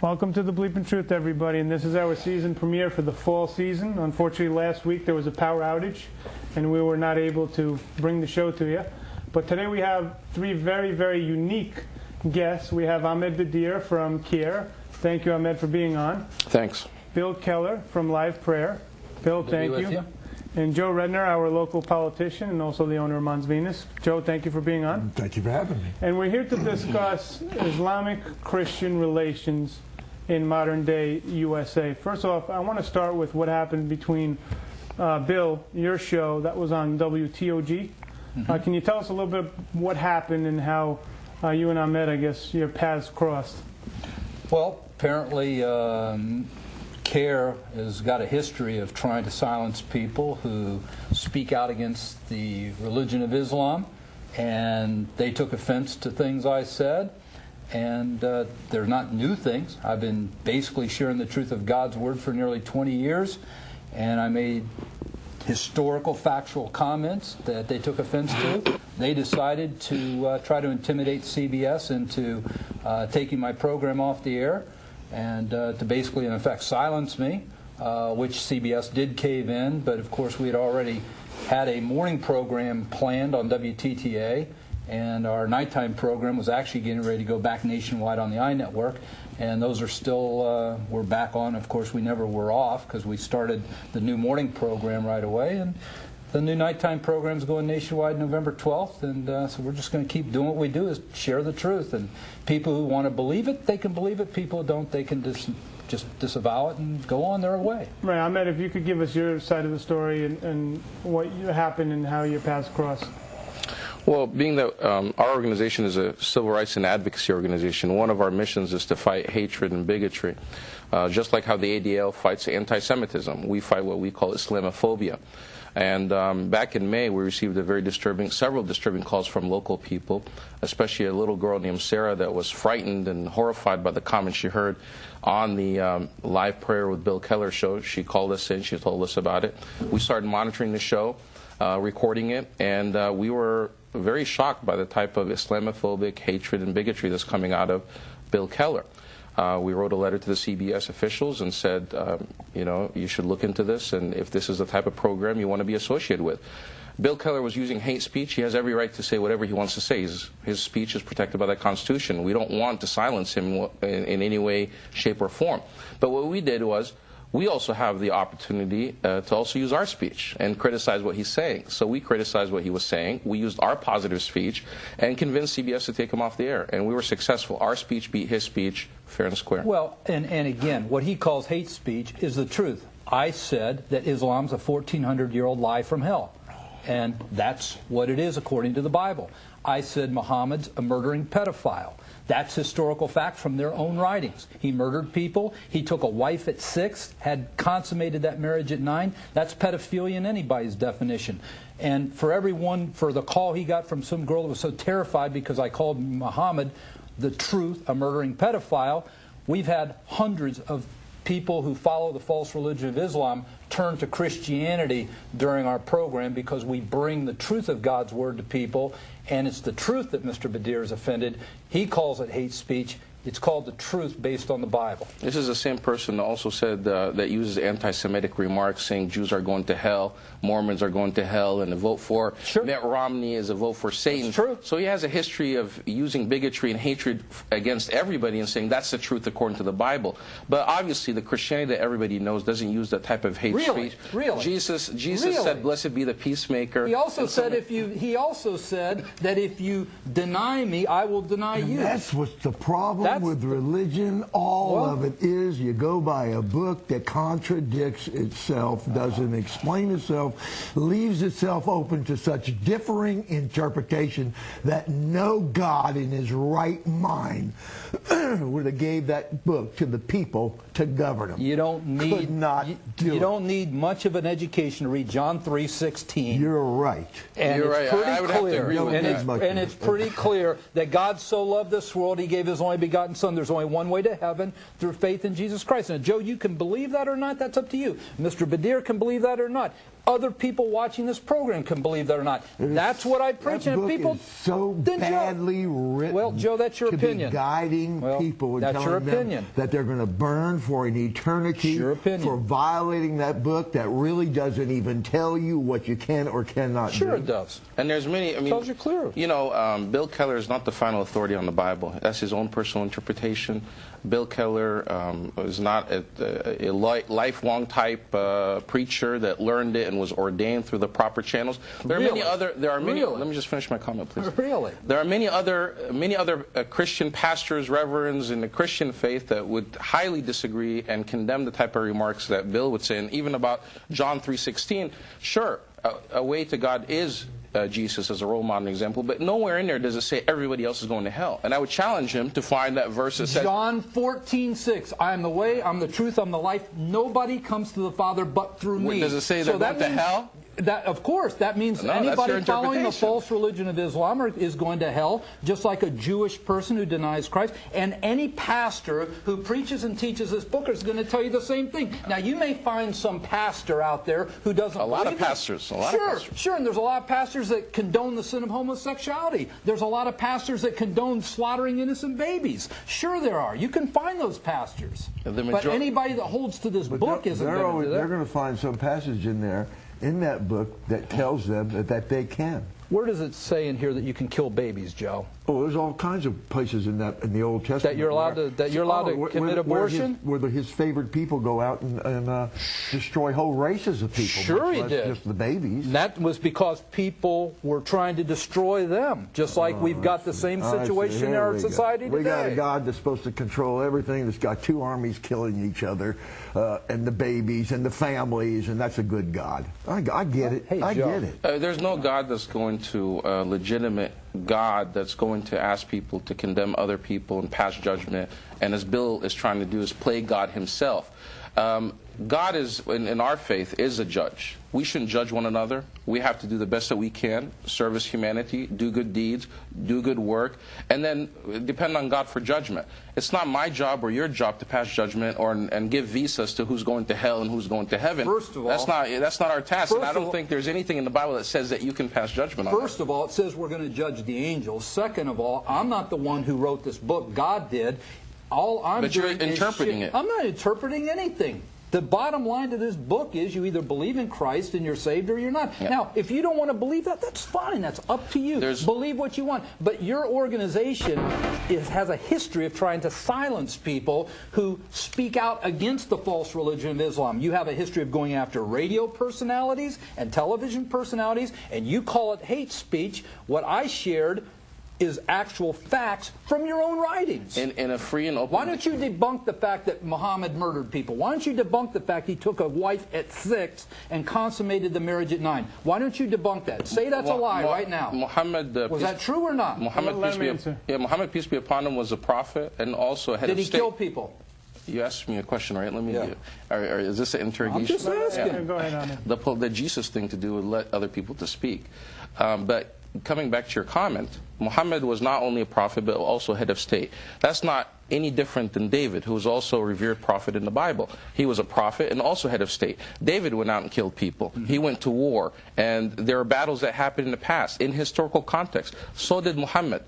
Welcome to the Bleepin Truth, everybody, and this is our season premiere for the fall season. Unfortunately, last week there was a power outage, and we were not able to bring the show to you. But today we have three very, very unique guests. We have Ahmed Badir from CARE. Thank you, Ahmed, for being on. Thanks. Bill Keller from Live Prayer. Bill, thank you. And Joe Redner, our local politician and also the owner of Mons Venus. Joe, thank you for being on. Thank you for having me. And we're here to discuss Islamic-Christian relations in modern-day USA. First off, I want to start with what happened between Bill, your show, that was on WTOG. Can you tell us a little bit what happened and how you and Ahmed, I guess, your paths crossed? Well, apparently CARE has got a history of trying to silence people who speak out against the religion of Islam, and they took offense to things I said. And they're not new things. I've been basically sharing the truth of God's Word for nearly 20 years, and I made historical, factual comments that they took offense to. They decided to try to intimidate CBS into taking my program off the air and to basically, in effect, silence me, which CBS did cave in. But, of course, we had already had a morning program planned on WTTA, and our nighttime program was actually getting ready to go back nationwide on the iNetwork, and those are still, we're back on. Of course, we never were off because we started the new morning program right away, and the new nighttime program is going nationwide November 12th, and so we're just going to keep doing what we do, is share the truth. And people who want to believe it, they can believe it. People who don't, they can just disavow it and go on their way. Right, Ahmed, if you could give us your side of the story and what happened and how your paths crossed. Well, being that our organization is a civil rights and advocacy organization, one of our missions is to fight hatred and bigotry. Just like how the ADL fights anti-Semitism, we fight what we call Islamophobia. And back in May, we received several disturbing calls from local people, especially a little girl named Sarah that was frightened and horrified by the comments she heard on the Live Prayer with Bill Keller show. She called us in, she told us about it. We started monitoring the show, recording it, and we were very shocked by the type of Islamophobic hatred and bigotry that's coming out of Bill Keller. We wrote a letter to the CBS officials and said, you should look into this, and if this is the type of program you want to be associated with. Bill Keller was using hate speech. He has every right to say whatever he wants to say. His speech is protected by the Constitution. We don't want to silence him in any way, shape, or form. But what we did was, we also have the opportunity to also use our speech and criticize what he's saying. So we criticized what he was saying. We used our positive speech and convinced CBS to take him off the air. And we were successful. Our speech beat his speech fair and square. Well, and again, what he calls hate speech is the truth. I said that Islam's a 1,400-year-old lie from hell. And that's what it is according to the Bible. I said Muhammad's a murdering pedophile. That's historical fact from their own writings. He murdered people. He took a wife at 6, had consummated that marriage at 9. That's pedophilia in anybody's definition. And for the call he got from some girl that was so terrified because I called Muhammad the truth, a murdering pedophile, we've had hundreds of people who follow the false religion of Islam turn to Christianity during our program because we bring the truth of God's Word to people, and it's the truth that Mr. Badir is offended. He calls it hate speech. It's called the truth based on the Bible. This is the same person that also said that uses anti-Semitic remarks saying Jews are going to hell, Mormons are going to hell, and a vote for Mitt Romney is a vote for Satan. That's true. So he has a history of using bigotry and hatred against everybody and saying that's the truth according to the Bible. But obviously the Christianity that everybody knows doesn't use that type of hate speech. Really? Jesus said, "Blessed be the peacemaker." He also said that if you deny me, I will deny you. That's what's the problem with religion. All of it is you go by a book that contradicts itself, doesn't explain itself, leaves itself open to such differing interpretation that no God in his right mind would have gave that book to the people to govern them. You don't need much of an education to read John 3:16. You're right. And You're right. I would have to agree with that. And it's pretty clear that God so loved this world, he gave his only begotten Son. There's only one way to heaven, through faith in Jesus Christ. And Joe, you can believe that or not, that's up to you. Mr. Badir can believe that or not. other people watching this program can believe that or not. That's what I preach. That And book people is so badly written. Well, Joe, that's your opinion. Be guiding people and that's your telling opinion. them that they're going to burn for an eternity Your opinion. for violating that book that really doesn't even tell you what you can or cannot do. Sure it does. And there's many, I mean, tells you clearly. You know, Bill Keller is not the final authority on the Bible. That's his own personal interpretation. Bill Keller is not a lifelong type preacher that learned it and was ordained through the proper channels. There are many other. There are many. Let me just finish my comment, please. Really? There are many other Christian pastors, reverends in the Christian faith that would highly disagree and condemn the type of remarks that Bill would say, and even about John 3:16. Sure, a way to God is Jesus as a role model example, but nowhere in there does it say everybody else is going to hell. And I would challenge him to find that verse that says, John 14:6, I am the way, I'm the truth, I'm the life. Nobody comes to the Father but through me. Does it say they're going to hell? That, of course, that means anybody following the false religion of Islam is going to hell, just like a Jewish person who denies Christ. And any pastor who preaches and teaches this book is going to tell you the same thing. Now, you may find some pastor out there who doesn't believe it. A lot of pastors. Sure, and there's a lot of pastors that condone the sin of homosexuality. There's a lot of pastors that condone slaughtering innocent babies. Sure there are. You can find those pastors. But anybody that holds to this book isn't going to do that. They're going to find some passage in there, in that book, that tells them that they can. Where does it say in here that you can kill babies, Joe? Oh, there's all kinds of places in the Old Testament that you're allowed to commit abortion. Where his favorite people go out and destroy whole races of people. Sure, he did. Just the babies. And that was because people were trying to destroy them, just like we've got the same situation in our society today. We got a God that's supposed to control everything. That's got two armies killing each other, and the babies and the families, and that's a good God. I get it. Hey, I Joe. get it. There's no God that's going to legitimate God that's going to ask people to condemn other people and pass judgment, and as Bill is trying to do, is play God himself. God is, in our faith, is a judge. We shouldn't judge one another. We have to do the best that we can, service humanity, do good deeds, do good work, and then depend on God for judgment. It's not my job or your job to pass judgment and give visas to who's going to hell and who's going to heaven. First of all, that's not our task, and I don't think there's anything in the Bible that says that you can pass judgment on First of all, it says we're going to judge the angels. Second of all, I'm not the one who wrote this book. God did. All I'm doing you're interpreting it. I'm not interpreting anything. The bottom line to this book is you either believe in Christ and you're saved or you're not. Yeah. Now, if you don't want to believe that, that's fine. That's up to you. Believe what you want. But your organization has a history of trying to silence people who speak out against the false religion of Islam. You have a history of going after radio personalities and television personalities, and you call it hate speech. What I shared is actual facts from your own writings. In a free and open... Why don't you debunk the fact that Muhammad murdered people? Why don't you debunk the fact he took a wife at 6 and consummated the marriage at 9? Why don't you debunk that? Say that's a lie right now. Muhammad... was that true or not? Muhammad, peace be upon him, was a prophet and also head of state. Did he kill people? You asked me a question, right? Let me do it. Is this an interrogation? I'm just asking. Yeah. Go ahead, Anna. The Jesus thing to do with let other people to speak. But coming back to your comment, Muhammad was not only a prophet but also head of state. That's not any different than David, who was also a revered prophet in the Bible. He was a prophet and also head of state. David went out and killed people. He went to war, and there are battles that happened in the past in historical context. So did Muhammad.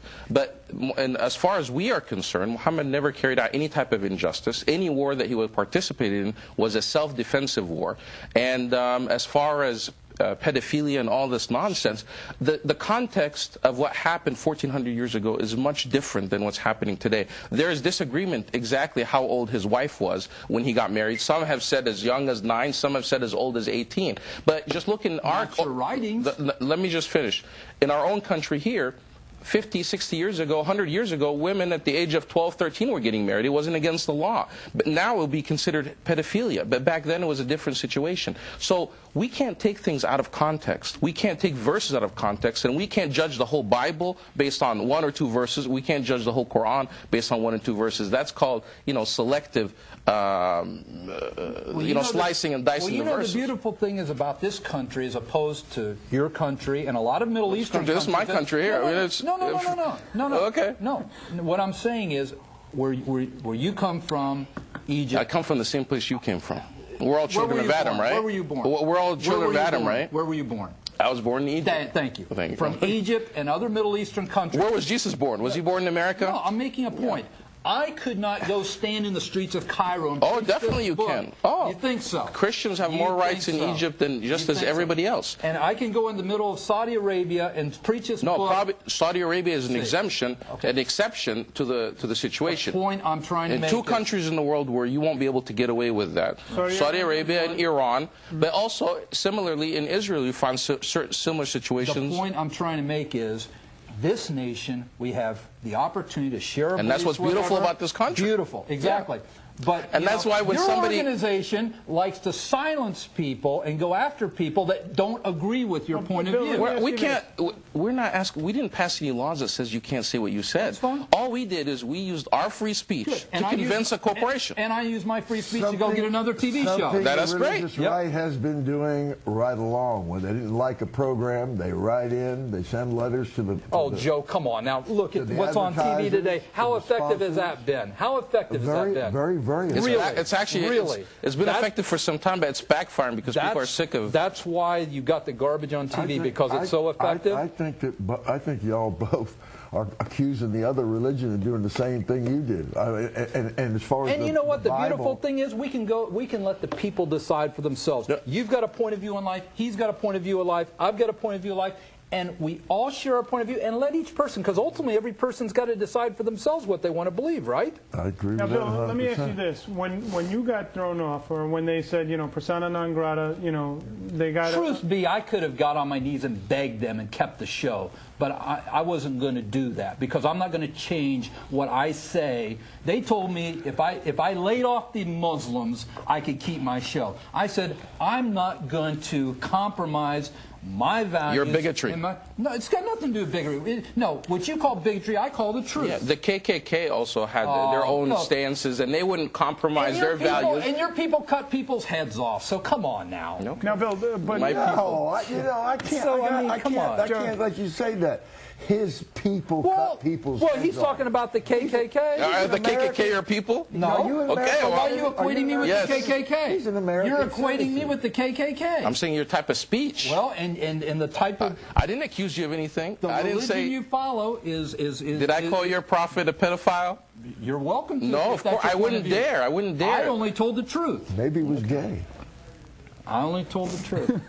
And as far as we are concerned, Muhammad never carried out any type of injustice. Any war that he was participating in was a self-defensive war. And as far as pedophilia and all this nonsense, the context of what happened 1,400 years ago is much different than what's happening today. There is disagreement exactly how old his wife was when he got married. Some have said as young as 9, some have said as old as 18. But just look in our writings. Let me just finish. In our own country here, 50, 60 years ago, 100 years ago, women at the age of 12, 13 were getting married. It wasn't against the law. But now it would be considered pedophilia. But back then it was a different situation. So we can't take things out of context. We can't take verses out of context. And we can't judge the whole Bible based on 1 or 2 verses. We can't judge the whole Quran based on 1 or 2 verses. That's called, selective, slicing and dicing the verses. The beautiful thing is about this country as opposed to your country and a lot of Middle Eastern countries. This is my country here. No. Okay. No. What I'm saying is, where you come from, Egypt. I come from the same place you came from. We're all children of Adam, right? Where were you born? We're all children of Adam, right? Where were you born? I was born in Egypt. Thank you. Thank you. From Egypt and other Middle Eastern countries. Where was Jesus born? Was he born in America? No, I'm making a point. I could not go stand in the streets of Cairo and Oh, definitely you can. Oh, you think so? Christians have more rights in Egypt than just as everybody else. And I can go in the middle of Saudi Arabia and preach this book. No, probably Saudi Arabia is an exemption, an exception to the situation. The point I'm trying to make. In two countries in the world where you won't be able to get away with that: Saudi Arabia and Iran. But also, similarly, in Israel, you find similar situations. The point I'm trying to make is, this nation, we have the opportunity to share our and that's what's beautiful about this country. Beautiful, exactly. Yeah. But and that's why when your somebody organization likes to silence people and go after people that don't agree with your point of view. We can't. We're not asking. We didn't pass any laws that says you can't say what you said. That's fine. All we did is we used our free speech to convince a corporation. And I use my free speech to go get another TV show. That's great. Religious right has been doing right along. When they didn't like a program, they write in, they send letters to the. Joe, come on now. Look at what's on TV today. How effective has that been? How effective has that been? Very, very effective. It's actually it's been effective for some time, but it's backfiring because people are sick of. That's why you got the garbage on TV, because it's so effective. I think y'all both are accusing the other religion of doing the same thing you did. And as far as you know what the Bible, beautiful thing is, we can let the people decide for themselves. Yep. You've got a point of view in life. He's got a point of view in life. I've got a point of view in life. And we all share our point of view, and let each person, because ultimately every person's got to decide for themselves what they want to believe, right? I agree now, with that. Bill, let me ask you this: when you got thrown off, or when they said, persona non grata, they got. Truth be, I could have got on my knees and begged them and kept the show, but I wasn't going to do that, because I'm not going to change what I say. They told me if I laid off the Muslims, I could keep my show. I said I'm not going to compromise my values. Your bigotry. No, it's got nothing to do with bigotry. No, what you call bigotry, I call the truth. Yeah, the KKK also had their own stances, and they wouldn't compromise their values. And your people cut people's heads off. So come on now. Nope. Now, Bill, but My people. I can't let you say that. His people cut people's heads off. He's talking about the KKK. Are the KKK your people? No. Okay. Why are you equating me with the KKK? He's an American You're equating citizen. me with the KKK. I'm saying your type of speech. Well, and the type of I didn't accuse you of anything. the I didn't religion say. you follow is. Did I call your prophet a pedophile? You're welcome to. No, if of course that's your I point wouldn't of view. dare. I wouldn't dare. I only told the truth. Maybe he was gay. I only told the truth.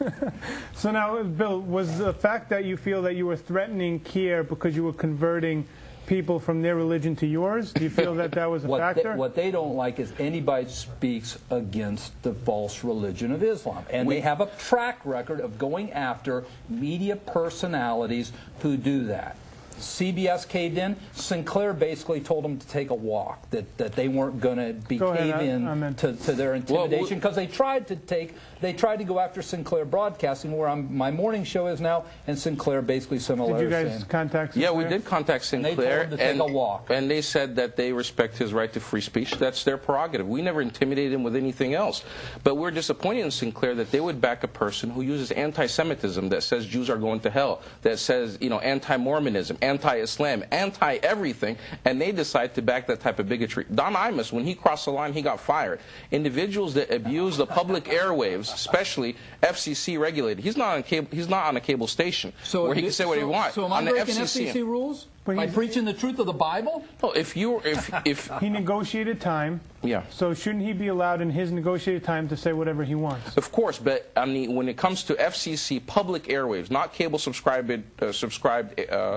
So now, Bill, was the fact that you feel that you were threatening Kier because you were converting people from their religion to yours? Do you feel that that was a factor? What they don't like is anybody speaks against the false religion of Islam. And they have a track record of going after media personalities who do that. CBS caved in. Sinclair basically told them to take a walk, that they weren't going to be caved in to their intimidation, because they tried to go after Sinclair Broadcasting, where my morning show is now, and Sinclair basically sent a letter. Did you guys contact Sinclair? Yeah, we did contact Sinclair. And they told him to take a walk. And they said that they respect his right to free speech. That's their prerogative. We never intimidated him with anything else. But we're disappointed in Sinclair that they would back a person who uses anti-Semitism, that says Jews are going to hell, that says, anti-Mormonism, anti-Islam, anti-everything, and they decide to back that type of bigotry. Don Imus, when he crossed the line, he got fired. Individuals that abuse the public airwaves, especially FCC regulated. He's not on a cable station where he can say what he wants. So am I breaking FCC rules? By preaching the truth of the Bible? Well, if he negotiated time. Yeah. So shouldn't he be allowed in his negotiated time to say whatever he wants? Of course, but when it comes to FCC public airwaves, not cable subscribed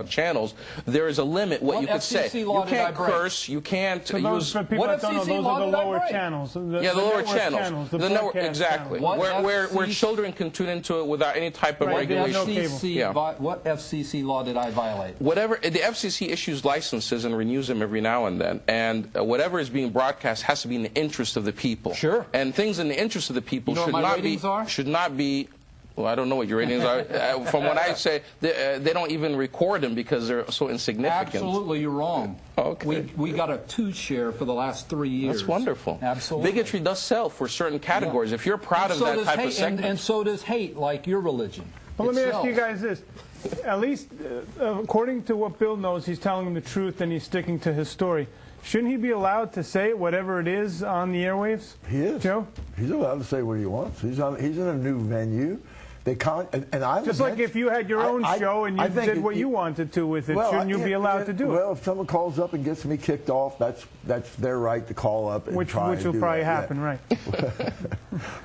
channels, there is a limit what you could say. You can't curse. You can't use. For people that don't know, those are the lower channels. The lower channels. The network, exactly. Where children can tune into it without any type of regulation. What FCC law did I violate? Whatever the FCC issues licenses and renews them every now and then, and whatever is being broadcast has to be in the interest of the people. Sure. And things in the interest of the people should not be. Well, I don't know what your ratings are. From what I say, they don't even record them because they're so insignificant. Absolutely, you're wrong. Okay. We got a 2 share for the last 3 years. That's wonderful. Absolutely. Bigotry does sell for certain categories. If you're proud of that type of segment. And so does hate, like your religion. Well, let me ask you guys this. At least, according to what Bill knows, he's telling them the truth and he's sticking to his story. shouldn't he be allowed to say whatever it is on the airwaves? He is. Joe? He's allowed to say what he wants. He's in a new venue. They can't, and I just like if you had your own show and you did what you wanted to with it, shouldn't you be allowed to do it? Well, if someone calls up and gets me kicked off, that's their right to call up and which try will to do probably that. happen, right?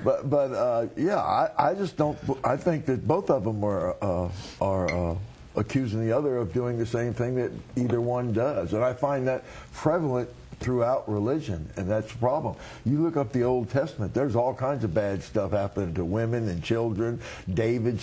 but yeah, I just don't. I think that both of them are accusing the other of doing the same thing that either one does, and I find that prevalent throughout religion, and that's the problem. You look up the Old Testament, there's all kinds of bad stuff happening to women and children. David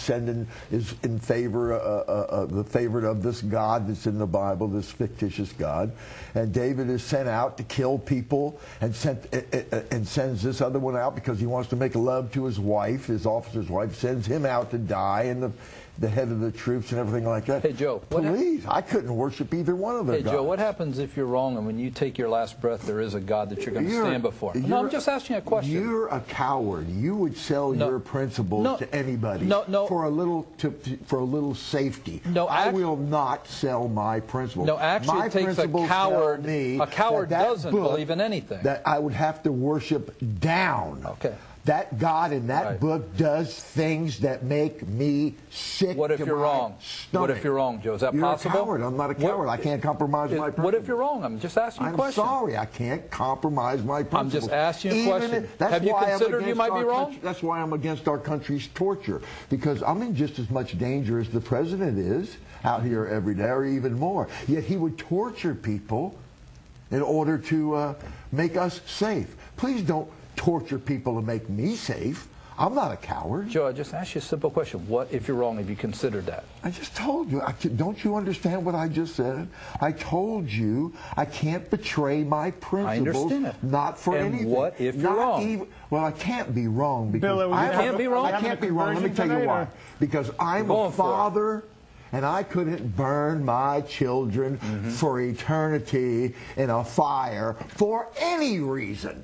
is in favor, the favorite of this God that's in the Bible, this fictitious God, and David is sent out to kill people and sends this other one out because he wants to make love to his wife. His officer's wife sends him out to die, and the head of the troops and everything like that. Hey, Joe. Please, I couldn't worship either one of their gods. Hey, Joe, what happens if you're wrong and when you take your last breath, there is a God that you're going to stand before? No, I'm just asking you a question. You're a coward. You would sell your principles to anybody for a little safety. No, I will not sell my principles. No, actually, it takes a coward. A coward doesn't believe in anything. That I would have to worship down. Okay. That God in that book does things that make me sick. What if you're wrong? Stomach. What if you're wrong, Joe? Is that possible? You're a coward. I'm not a coward. I can't compromise my principles. What if you're wrong? I'm just asking you a question. I'm sorry. I can't compromise my principles. I'm just asking you a question. Have you considered you might be wrong? That's why I'm against our country's torture, because I'm in just as much danger as the president is out here every day, or even more. Yet he would torture people in order to make us safe. Please don't torture people to make me safe. I'm not a coward. Joe, I just asked you a simple question. What if you're wrong? Have you considered that? I just told you. Don't you understand what I just said? I told you I can't betray my principles. I understand it. Not for anything. And what if you're wrong? Well, I can't be wrong because Bill, I can't be wrong. I can't be wrong. Let me tell you why. Because I'm a father, and I couldn't burn my children for eternity in a fire for any reason.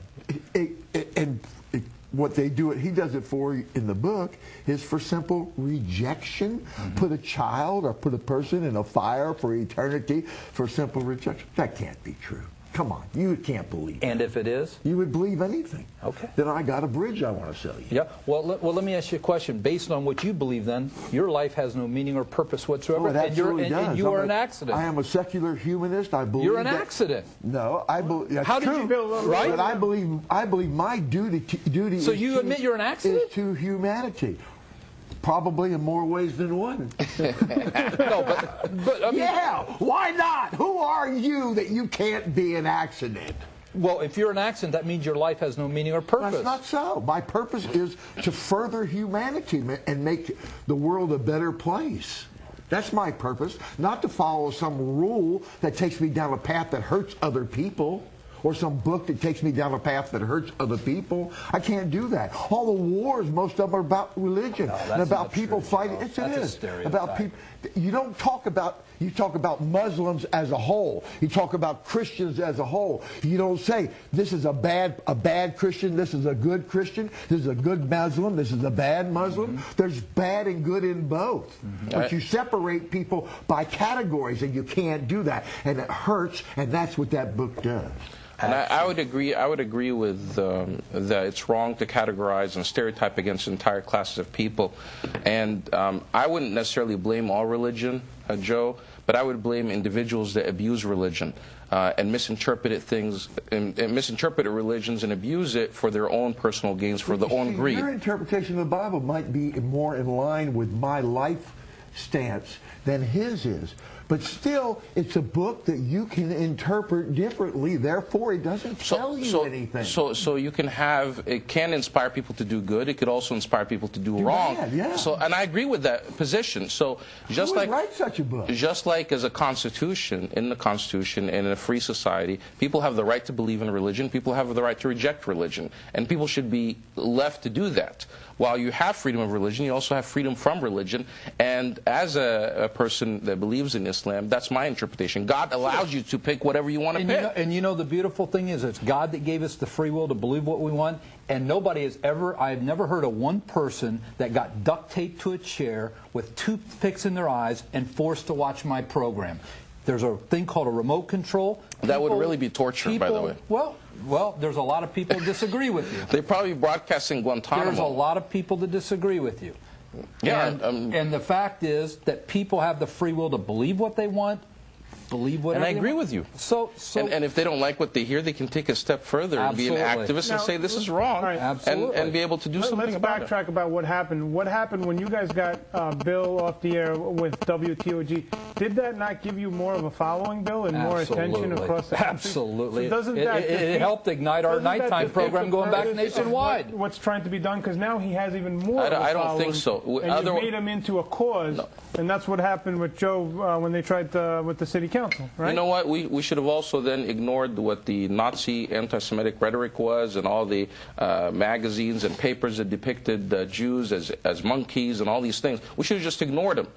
What they do, he does it for in the book, is for simple rejection. Put a child or put a person in a fire for eternity for simple rejection. That can't be true. Come on, you can't believe it. And if it is? You would believe anything. Okay. Then I got a bridge I want to sell you. Yeah. Well, let me ask you a question. Based on what you believe, then, your life has no meaning or purpose whatsoever, and you are an accident. I am a secular humanist. I believe you're an accident. No, I believe that's How did true, you build right? But I believe my duty. So you admit you're an accident? Is to humanity. Probably in more ways than one. No, but I mean, yeah, why not? Who are you that you can't be an accident? Well, if you're an accident, that means your life has no meaning or purpose. That's not so. My purpose is to further humanity and make the world a better place. That's my purpose, not to follow some rule that takes me down a path that hurts other people, or some book that takes me down a path that hurts other people. I can't do that. All the wars, most of them are about religion and about people fighting. Yes, it is. About people. You don't talk about. You talk about Muslims as a whole. You talk about Christians as a whole. You don't say this is a bad Christian. This is a good Christian. This is a good Muslim. This is a bad Muslim. There's bad and good in both. But you separate people by categories, and you can't do that, and it hurts. And that's what that book does. And I would agree with that it's wrong to categorize and stereotype against entire classes of people. And I wouldn't necessarily blame all religion, Joe, but I would blame individuals that abuse religion and misinterpreted things, and misinterpreted religions and abuse it for their own personal gains, for their own greed. Your interpretation of the Bible might be more in line with my life stance than his is. But still, it's a book that you can interpret differently. Therefore, it doesn't tell you anything. So you can have, it can inspire people to do good. It could also inspire people to do wrong. Bad, yeah. So, and I agree with that position. So just Who like would write such a book? Just like as a constitution, in the Constitution, and in a free society, people have the right to believe in religion. People have the right to reject religion, and people should be left to do that. While you have freedom of religion, you also have freedom from religion. And as a person that believes in Islam, that's my interpretation. God allows you to pick whatever you want to pick. And you know the beautiful thing is, it's God that gave us the free will to believe what we want. And nobody has ever, I've never heard of one person that got duct taped to a chair with toothpicks in their eyes and forced to watch my program. There's a thing called a remote control. That would really be torture, by the way. Well, there's a lot of people that disagree with you. They're probably broadcasting Guantanamo. There's a lot of people that disagree with you. Yeah, and the fact is that people have the free will to believe what they want, believe whatever. And I agree with you. And if they don't like what they hear, they can take a step further and be an activist and say this is wrong, and be able to do something about it. Let's backtrack about what happened. What happened when you guys got Bill off the air with WTOG? Did that not give you more of a following, Bill, and more attention across the country? Absolutely. So doesn't that it helped ignite our nighttime program going back nationwide. What's trying to be done? Because now he has even more of a I don't following, think so. And you made him into a cause, and that's what happened with Joe when they tried with the city council, right? You know what? We should have also then ignored what the Nazi anti-Semitic rhetoric was, and all the magazines and papers that depicted Jews as monkeys and all these things. We should have just ignored them.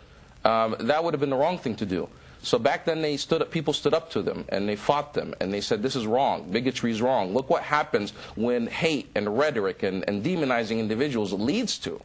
That would have been the wrong thing to do. So back then people stood up to them, and they fought them, and they said, this is wrong, bigotry is wrong. Look what happens when hate and rhetoric and demonizing individuals leads to.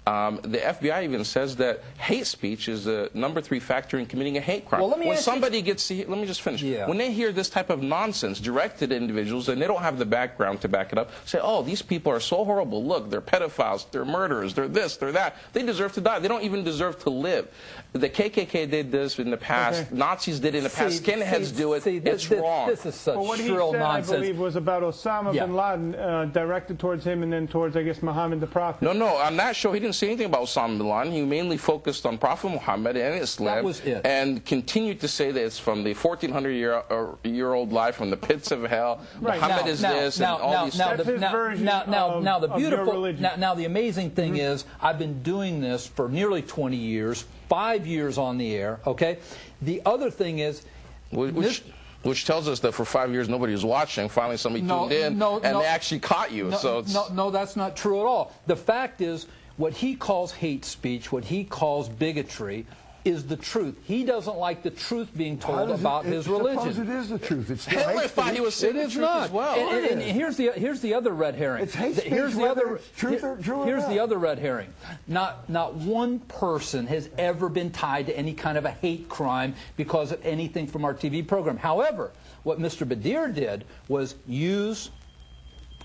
The FBI even says that hate speech is the #3 factor in committing a hate crime. Well, when somebody gets to, let me just finish. Yeah. When they hear this type of nonsense directed at individuals and they don't have the background to back it up, say, oh, these people are so horrible. Look, they're pedophiles, they're murderers, they're this, they're that. They deserve to die. They don't even deserve to live. The KKK did this in the past. Okay. Nazis did it in the past. Skinheads do it. It's wrong. This is such shrill nonsense. I believe was about Osama bin Laden, directed towards him and then towards, I guess, Muhammad the Prophet. No, on that show he didn't say anything about Osama bin Laden. He mainly focused on Prophet Muhammad and Islam. That was it. And continued to say that it's from the 1400-year-old life from the pits of hell. Right. Muhammad is this and all these things. Now the beautiful, now the amazing thing is, I've been doing this for nearly 20 years, 5 years on the air, okay? The other thing is... Which tells us that for 5 years nobody was watching. Finally somebody tuned in, and they actually caught you. No, that's not true at all. The fact is, what he calls hate speech, what he calls bigotry, is the truth. He doesn't like the truth being told about his religion. Suppose it is the truth. It's still Hitler thought he was saying the truth as well. And here's the other red herring. It's hate speech, whether it's truth or true. Here's the other red herring. Not one person has ever been tied to any kind of a hate crime because of anything from our TV program. However, what Mr. Badir did was use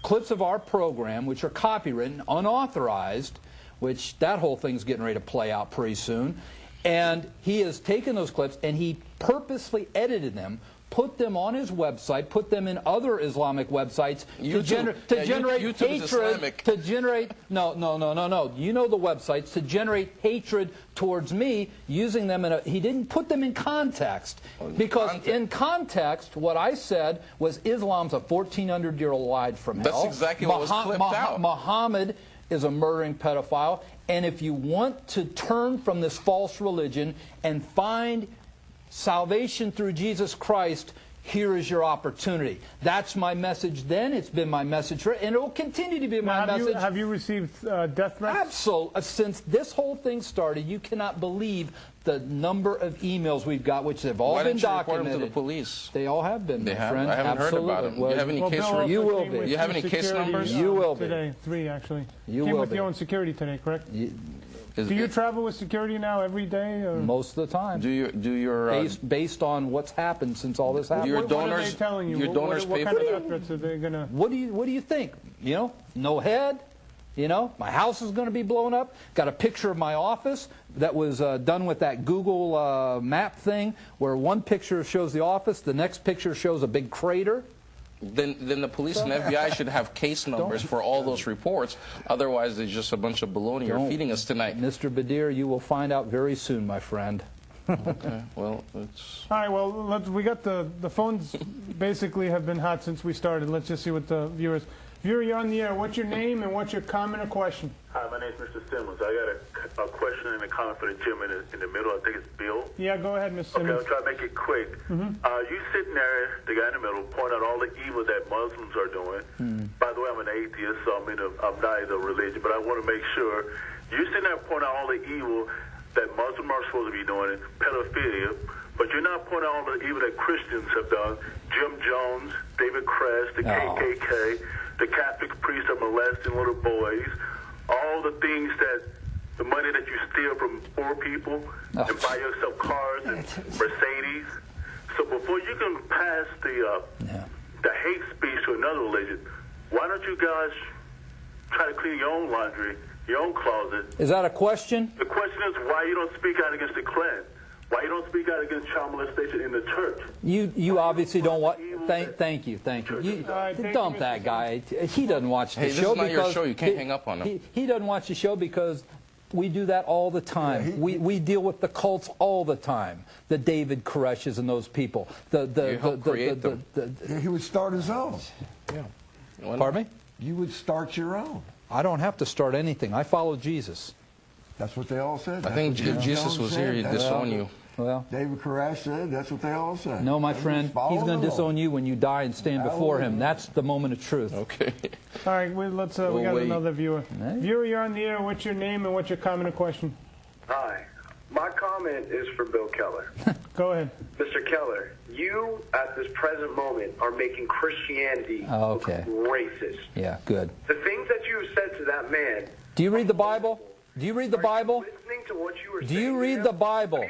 clips of our program, which are copywritten, unauthorized, which that whole thing's getting ready to play out pretty soon. And he has taken those clips and he purposely edited them, put them on his website, put them in other Islamic websites to generate hatred. To generate no. You know the websites to generate hatred towards me, using them he didn't put them in context, because in context what I said was Islam's a 1400-year-old lie from hell. That's exactly what was clipped out. Muhammad is a murdering pedophile, and if you want to turn from this false religion and find salvation through Jesus Christ, here is your opportunity. That's my message then. It's been my message, and it will continue to be my message. Have you received death threats? Absolutely. Since this whole thing started, you cannot believe the number of emails we've got, which have all been documented. Why didn't you report them to the police? They all have been, my friend. I haven't heard about them. Well, you have any case numbers? You will be. You have any case numbers? You will be. Today, 3 actually. You came will with be. your own security today, correct? Do you travel with security now every day? Or? Most of the time. Do your based on what's happened since all this happened? Do your donors, what are they telling you? Your donors what pay kind for of death threats are they gonna? What do you think? You know, no head. You know, my house is going to be blown up. Got a picture of my office that was done with that Google map thing, where one picture shows the office, the next picture shows a big crater. Then the police and FBI should have case numbers for all those reports. Otherwise, there's just a bunch of baloney you're feeding us tonight. Mr. Badir, you will find out very soon, my friend. Okay, well, it's... All right, well, we got the phones basically have been hot since we started. Let's just see what the viewers... Viewer, you're on the air. What's your name and what's your comment or question? Hi, my name is Mr. Simmons. I got a question and a comment for the gentleman in the middle. I think it's Bill. Yeah, go ahead, Mr. Simmons. Okay, I'll try to make it quick. You sitting there, the guy in the middle, point out all the evil that Muslims are doing. By the way, I'm an atheist, so I'm not a religion, but I want to make sure. You sitting there pointing out all the evil that Muslims are supposed to be doing, pedophilia, but you're not pointing out all the evil that Christians have done. Jim Jones, David Kress, the KKK, the Catholic priests are molesting little boys, all the things that, the money that you steal from poor people and buy yourself cars and Mercedes. So before you can pass the hate speech to another religion, why don't you guys try to clean your own laundry, your own closet? Is that a question? The question is why you don't speak out against the Klan. Why you don't speak out against child molestation in the church? You obviously don't want. Thank you. Dump that guy. He doesn't watch the show This is not your show. You can't hang up on him. He doesn't watch the show because we do that all the time. We deal with the cults all the time. The David Koreshes and those people. He would start his own. Yeah. Pardon me? You would start your own. I don't have to start anything. I follow Jesus. That's what they all said. I think if Jesus was here, he'd disown you. Well, David Koresh said that's what they all said. No, my friend, he's going to disown you when you die and stand before him. That's the moment of truth. Okay. All right, we got another viewer. Viewer, you're on the air. What's your name and what's your comment or question? Hi. My comment is for Bill Keller. Go ahead. Mr. Keller, you, at this present moment, are making Christianity look racist. Yeah, good. The things that you have said to that man... Do you read the Bible? Do you read the Bible? Listening to what you were saying do you read the Bible?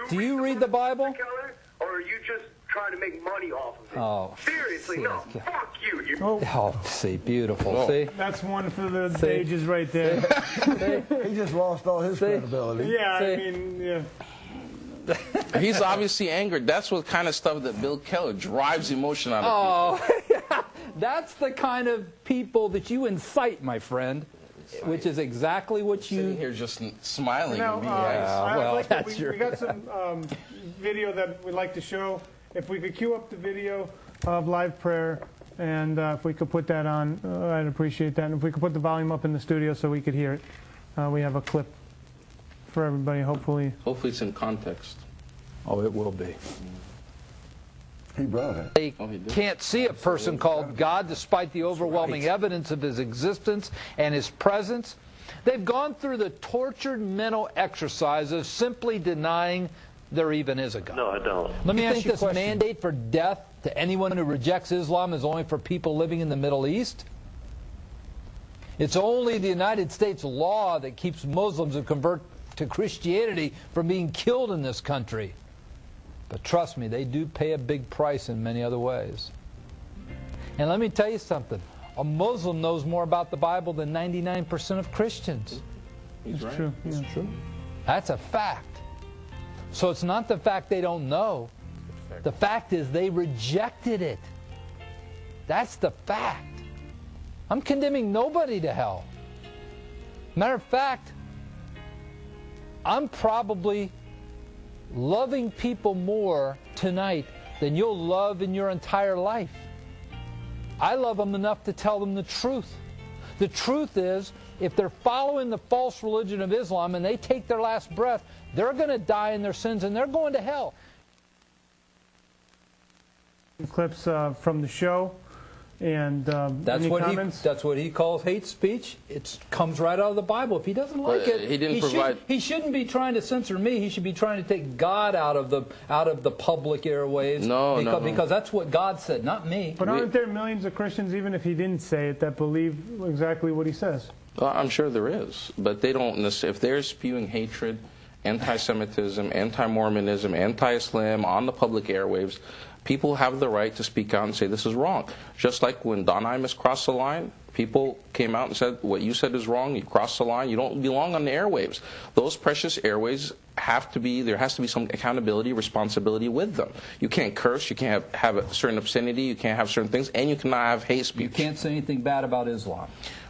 Do you read the Bible? Mr. Keller, or are you just trying to make money off of it? Oh, seriously, no. Fuck you. See, beautiful. See? That's one for the ages right there. He just lost all his credibility. Yeah, I mean, yeah. He's obviously angered. That's what kind of stuff that Bill Keller drives emotion out of people. Oh, that's the kind of people that you incite, my friend. Which is exactly what you... Sitting here just smiling. Now, that's we got some video that we'd like to show. If we could cue up the video of live prayer, and if we could put that on, I'd appreciate that. And if we could put the volume up in the studio so we could hear it. We have a clip for everybody, hopefully. Hopefully it's in context. Oh, it will be. He brought it. They can't see a person called God despite the overwhelming evidence of his existence and his presence. They've gone through the tortured mental exercise of simply denying there even is a God. No, I don't. Let me ask you this mandate for death to anyone who rejects Islam is only for people living in the Middle East? It's only the United States law that keeps Muslims who convert to Christianity from being killed in this country. But trust me, they do pay a big price in many other ways. And let me tell you something. A Muslim knows more about the Bible than 99% of Christians. He's right. True. It's true. That's a fact. So it's not the fact they don't know. The fact is they rejected it. That's the fact. I'm condemning nobody to hell. Matter of fact, I'm probably loving people more tonight than you'll love in your entire life. I love them enough to tell them the truth. The truth is, if they're following the false religion of Islam and they take their last breath, they're going to die in their sins and they're going to hell. Clips from the show. And any comments? That's what he calls hate speech. It comes right out of the Bible. If he doesn't like it, he didn't provide. He shouldn't be trying to censor me. He should be trying to take God out of the public airwaves. Because that's what God said, not me. But aren't there millions of Christians, even if he didn't say it, that believe exactly what he says? Well, I'm sure there is, but they don't. If they're spewing hatred, anti-Semitism, anti-Mormonism, anti-Islam on the public airwaves, people have the right to speak out and say this is wrong. Just like when Don Imus crossed the line, people came out and said what you said is wrong, you crossed the line, you don't belong on the airwaves. Those precious airwaves have to be, there has to be some accountability, responsibility with them. You can't curse, you can't have a certain obscenity, you can't have certain things, and you cannot have hate speech. You can't say anything bad about Islam.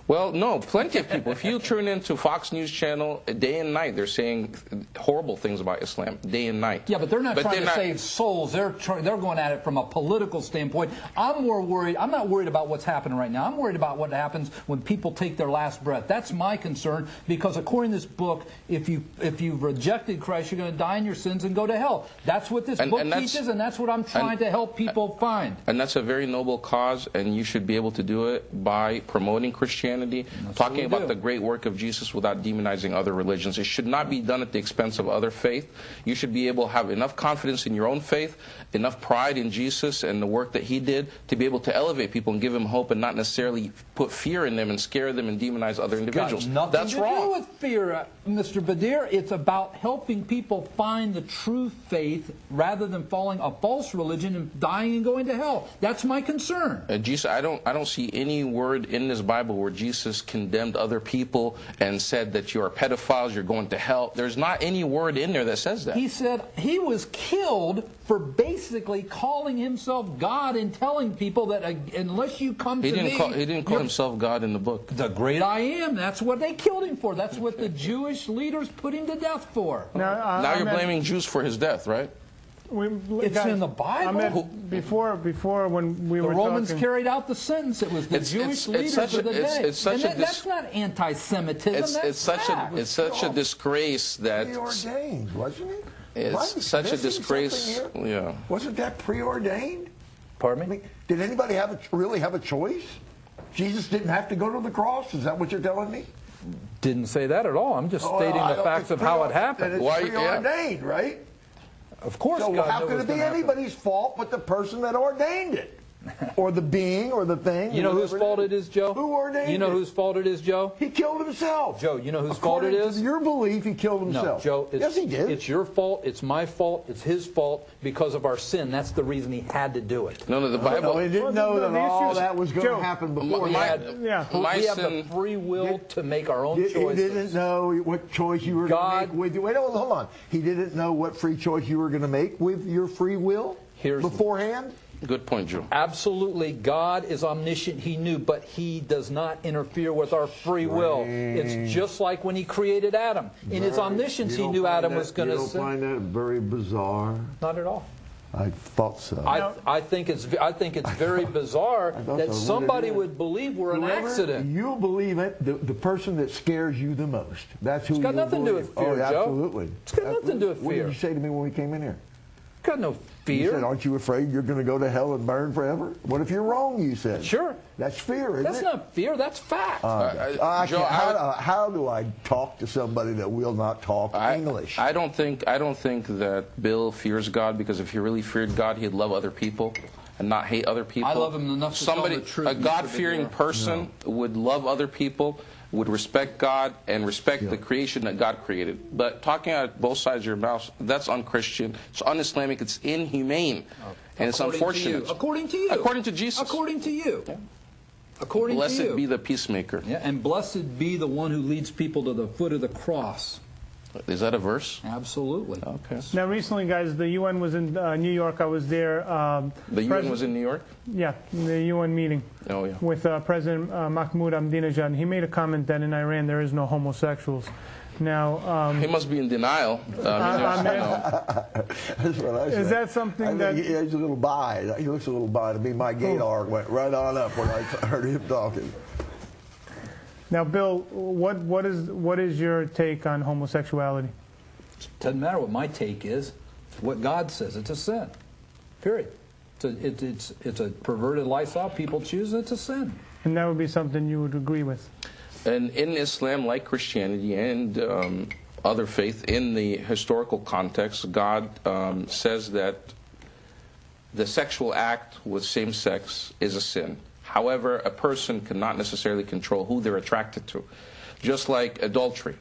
Well, no, plenty of people. If you tune into Fox News Channel day and night, they're saying horrible things about Islam day and night. Yeah, but they're not trying to save souls. They're going at it from a political standpoint. I'm more worried. I'm not worried about what's happening right now. I'm worried about what happens when people take their last breath. That's my concern, because according to this book, if you've rejected Christ, you're going to die in your sins and go to hell. That's what this book teaches, and that's what I'm trying to help people find. And that's a very noble cause, and you should be able to do it by promoting Christianity Christianity, talking about the great work of Jesus without demonizing other religions. It should not be done at the expense of other faith. You should be able to have enough confidence in your own faith, enough pride in Jesus and the work that he did to be able to elevate people and give them hope and not necessarily put fear in them and scare them and demonize other individuals. That's wrong. Nothing to do with fear, Mr. Badir. It's about helping people find the true faith rather than following a false religion and dying and going to hell. That's my concern. Jesus, I don't see any word in this Bible where Jesus condemned other people and said that you're pedophiles, you're going to hell. There's not any word in there that says that. He said he was killed for basically calling himself God and telling people that unless you come to me... He didn't call himself God in the book. The great I am. That's what they killed him for. That's what the Jewish leaders put him to death for. Now you're blaming Jews for his death, right? It's in the Bible. Before when we were talking... The Romans talking, carried out the sentence. It was the Jewish leaders of the day. That's not anti-Semitism. It's such a disgrace that... Preordained, wasn't it? It's such a disgrace. Yeah. Wasn't that preordained? Pardon me? Did anybody really have a choice? Jesus didn't have to go to the cross? Is that what you're telling me? Didn't say that at all. I'm just stating the facts of how it happened. It's preordained, right? Of course. So how could it be anybody's fault but the person that ordained it? Or the being, or the thing. You know whose fault it is, Joe? Who ordained it? You know whose fault it is, Joe? He killed himself. Joe, you know whose fault it is? According to your belief, he killed himself. No, Joe. Yes, he did. It's your fault. It's my fault. It's his fault because of our sin. That's the reason he had to do it. No, the Bible... No, he didn't know that all that was going to happen before. We have the free will to make our own choices. He didn't know what choice you were going to make with you. Wait, hold on. He didn't know what free choice you were going to make with your free will beforehand? Good point, Joe. Absolutely. God is omniscient. He knew, but he does not interfere with our free will. It's just like when he created Adam. In his omniscience, he knew Adam was going to sin. You don't find that very bizarre? Not at all. I thought so. I think it's very bizarre that somebody would believe we're an accident. You believe it, the person that scares you the most. That's who. It's got nothing to do with fear, Joe. Absolutely. It's got nothing to do with fear. What did you say to me when we came in here? Got no fear. You said, aren't you afraid you're going to go to hell and burn forever? What if you're wrong, you said? Sure. That's fear, isn't it? That's not fear. That's fact. Joe, how do I talk to somebody that will not talk English? I don't think that Bill fears God, because if he really feared God, he'd love other people and not hate other people. I love him enough to tell the truth. A God-fearing person would love other people, would respect God and respect the creation that God created. But talking out both sides of your mouth, that's unchristian, it's un-Islamic, it's inhumane, and it's unfortunate. According to you. According to Jesus. According to you. Yeah. According to you. Blessed be the peacemaker. Yeah, and blessed be the one who leads people to the foot of the cross. Is that a verse? Absolutely. Okay. Now, recently, guys, the UN was in New York. I was there. The UN was in New York? Yeah, the UN meeting. Oh, yeah. With President Mahmoud Ahmadinejad. He made a comment that in Iran there is no homosexuals. Now, he must be in denial. That's what I said. Is that something that... He's a little bi. He looks a little bi to me. My gaydar went right on up when I heard him talking. Now, Bill, what is your take on homosexuality? Doesn't matter what my take is. It's what God says. It's a sin. Period. It's a perverted lifestyle. People choose. It's a sin. And that would be something you would agree with? And in Islam, like Christianity and other faith, in the historical context, God says that the sexual act with same sex is a sin. However, a person cannot necessarily control who they're attracted to. Just like adultery.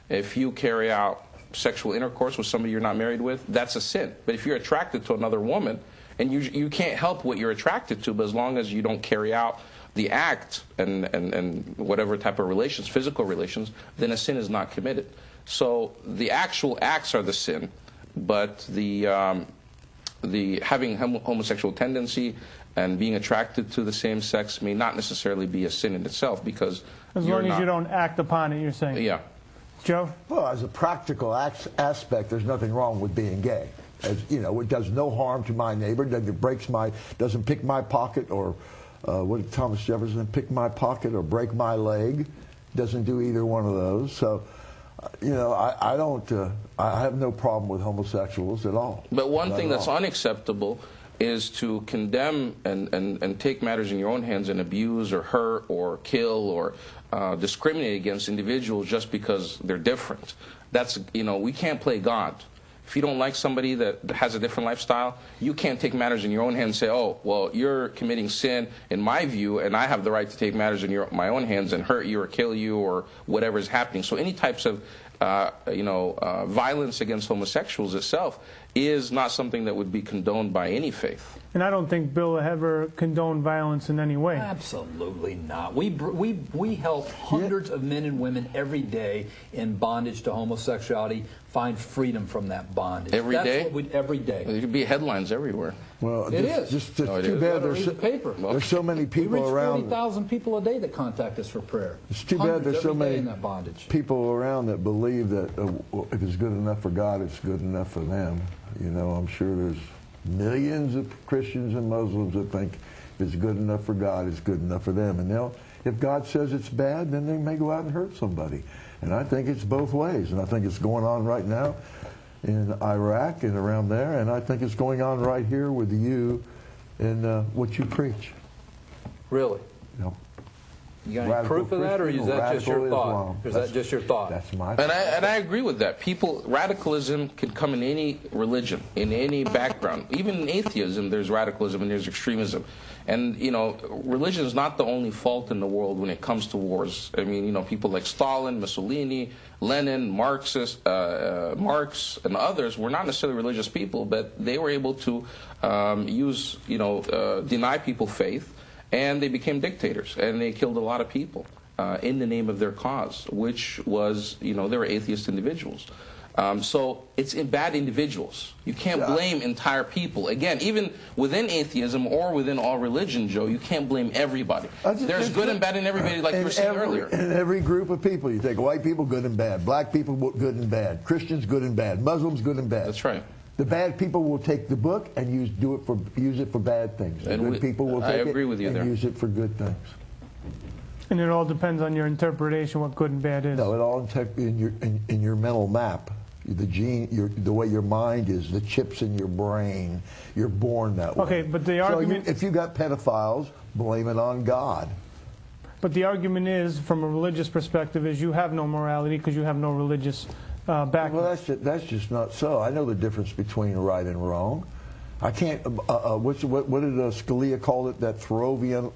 If you carry out sexual intercourse with somebody you're not married with, that's a sin. But if you're attracted to another woman, and you can't help what you're attracted to, but as long as you don't carry out the act and whatever type of relations, physical relations, then a sin is not committed. So the actual acts are the sin, but the having homosexual tendency and being attracted to the same sex may not necessarily be a sin in itself, because as long as you don't act upon it, you're saying. Yeah. Joe? Well, as a practical aspect, there's nothing wrong with being gay. As you know, it does no harm to my neighbor. Doesn't pick my pocket, or what did Thomas Jefferson, pick my pocket or break my leg? Doesn't do either one of those. So, I have no problem with homosexuals at all. But one thing that's unacceptable is to condemn and take matters in your own hands and abuse or hurt or kill or discriminate against individuals just because they're different. That's, we can't play God. If you don't like somebody that has a different lifestyle, you can't take matters in your own hands and say, oh, well, you're committing sin in my view, and I have the right to take matters in my own hands and hurt you or kill you or whatever is happening. So any types of violence against homosexuals itself is not something that would be condoned by any faith. And I don't think Bill ever condoned violence in any way. Absolutely not. We help hundreds of men and women every day in bondage to homosexuality find freedom from that bondage. Every day? Every day. There could be headlines everywhere. Well, it is. Just too bad there's so many people around. We reach 40,000 people a day that contact us for prayer. It's too bad there's so many people around that believe that if it's good enough for God, it's good enough for them. I'm sure there's millions of Christians and Muslims that think if it's good enough for God, it's good enough for them. And if God says it's bad, then they may go out and hurt somebody. And I think it's both ways. And I think it's going on right now in Iraq and around there. And I think it's going on right here with you and what you preach. Really? You got any proof of that, or is that just your thought? Is that just your thought? That's my thought. And I agree with that. Radicalism can come in any religion, in any background. Even in atheism, there's radicalism and there's extremism. And, religion is not the only fault in the world when it comes to wars. I mean, people like Stalin, Mussolini, Lenin, Marx, and others were not necessarily religious people, but they were able to deny people faith. And they became dictators, and they killed a lot of people in the name of their cause, which was, they were atheist individuals. So it's in bad individuals. You can't blame entire people. Again, even within atheism or within all religion, Joe, you can't blame everybody. There's good and bad in everybody, like you were saying earlier. In every group of people, you take white people, good and bad. Black people, good and bad. Christians, good and bad. Muslims, good and bad. That's right. The bad people will take the book and use it for bad things. The good people will take it and use it for good things. And it all depends on your interpretation what good and bad is. No, it all in your mental map. The way your mind is, the chips in your brain. You're born that way. Okay, but the argument... So if you got pedophiles, blame it on God. But the argument is, from a religious perspective, is you have no morality because you have no religious background. Well, that's just not so. I know the difference between right and wrong. I can't. What did Scalia call it? That Thoreauvian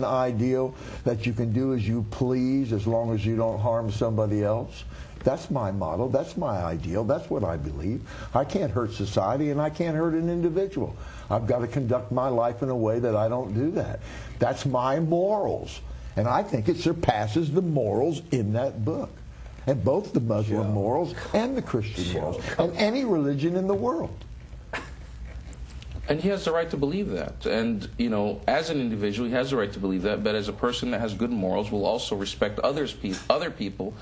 ideal that you can do as you please as long as you don't harm somebody else. That's my model. That's my ideal. That's what I believe. I can't hurt society, and I can't hurt an individual. I've got to conduct my life in a way that I don't do that. That's my morals, and I think it surpasses the morals in that book. And both the Muslim morals and the Christian morals, and any religion in the world. And he has the right to believe that. And, as an individual, he has the right to believe that. But as a person that has good morals, will also respect other people's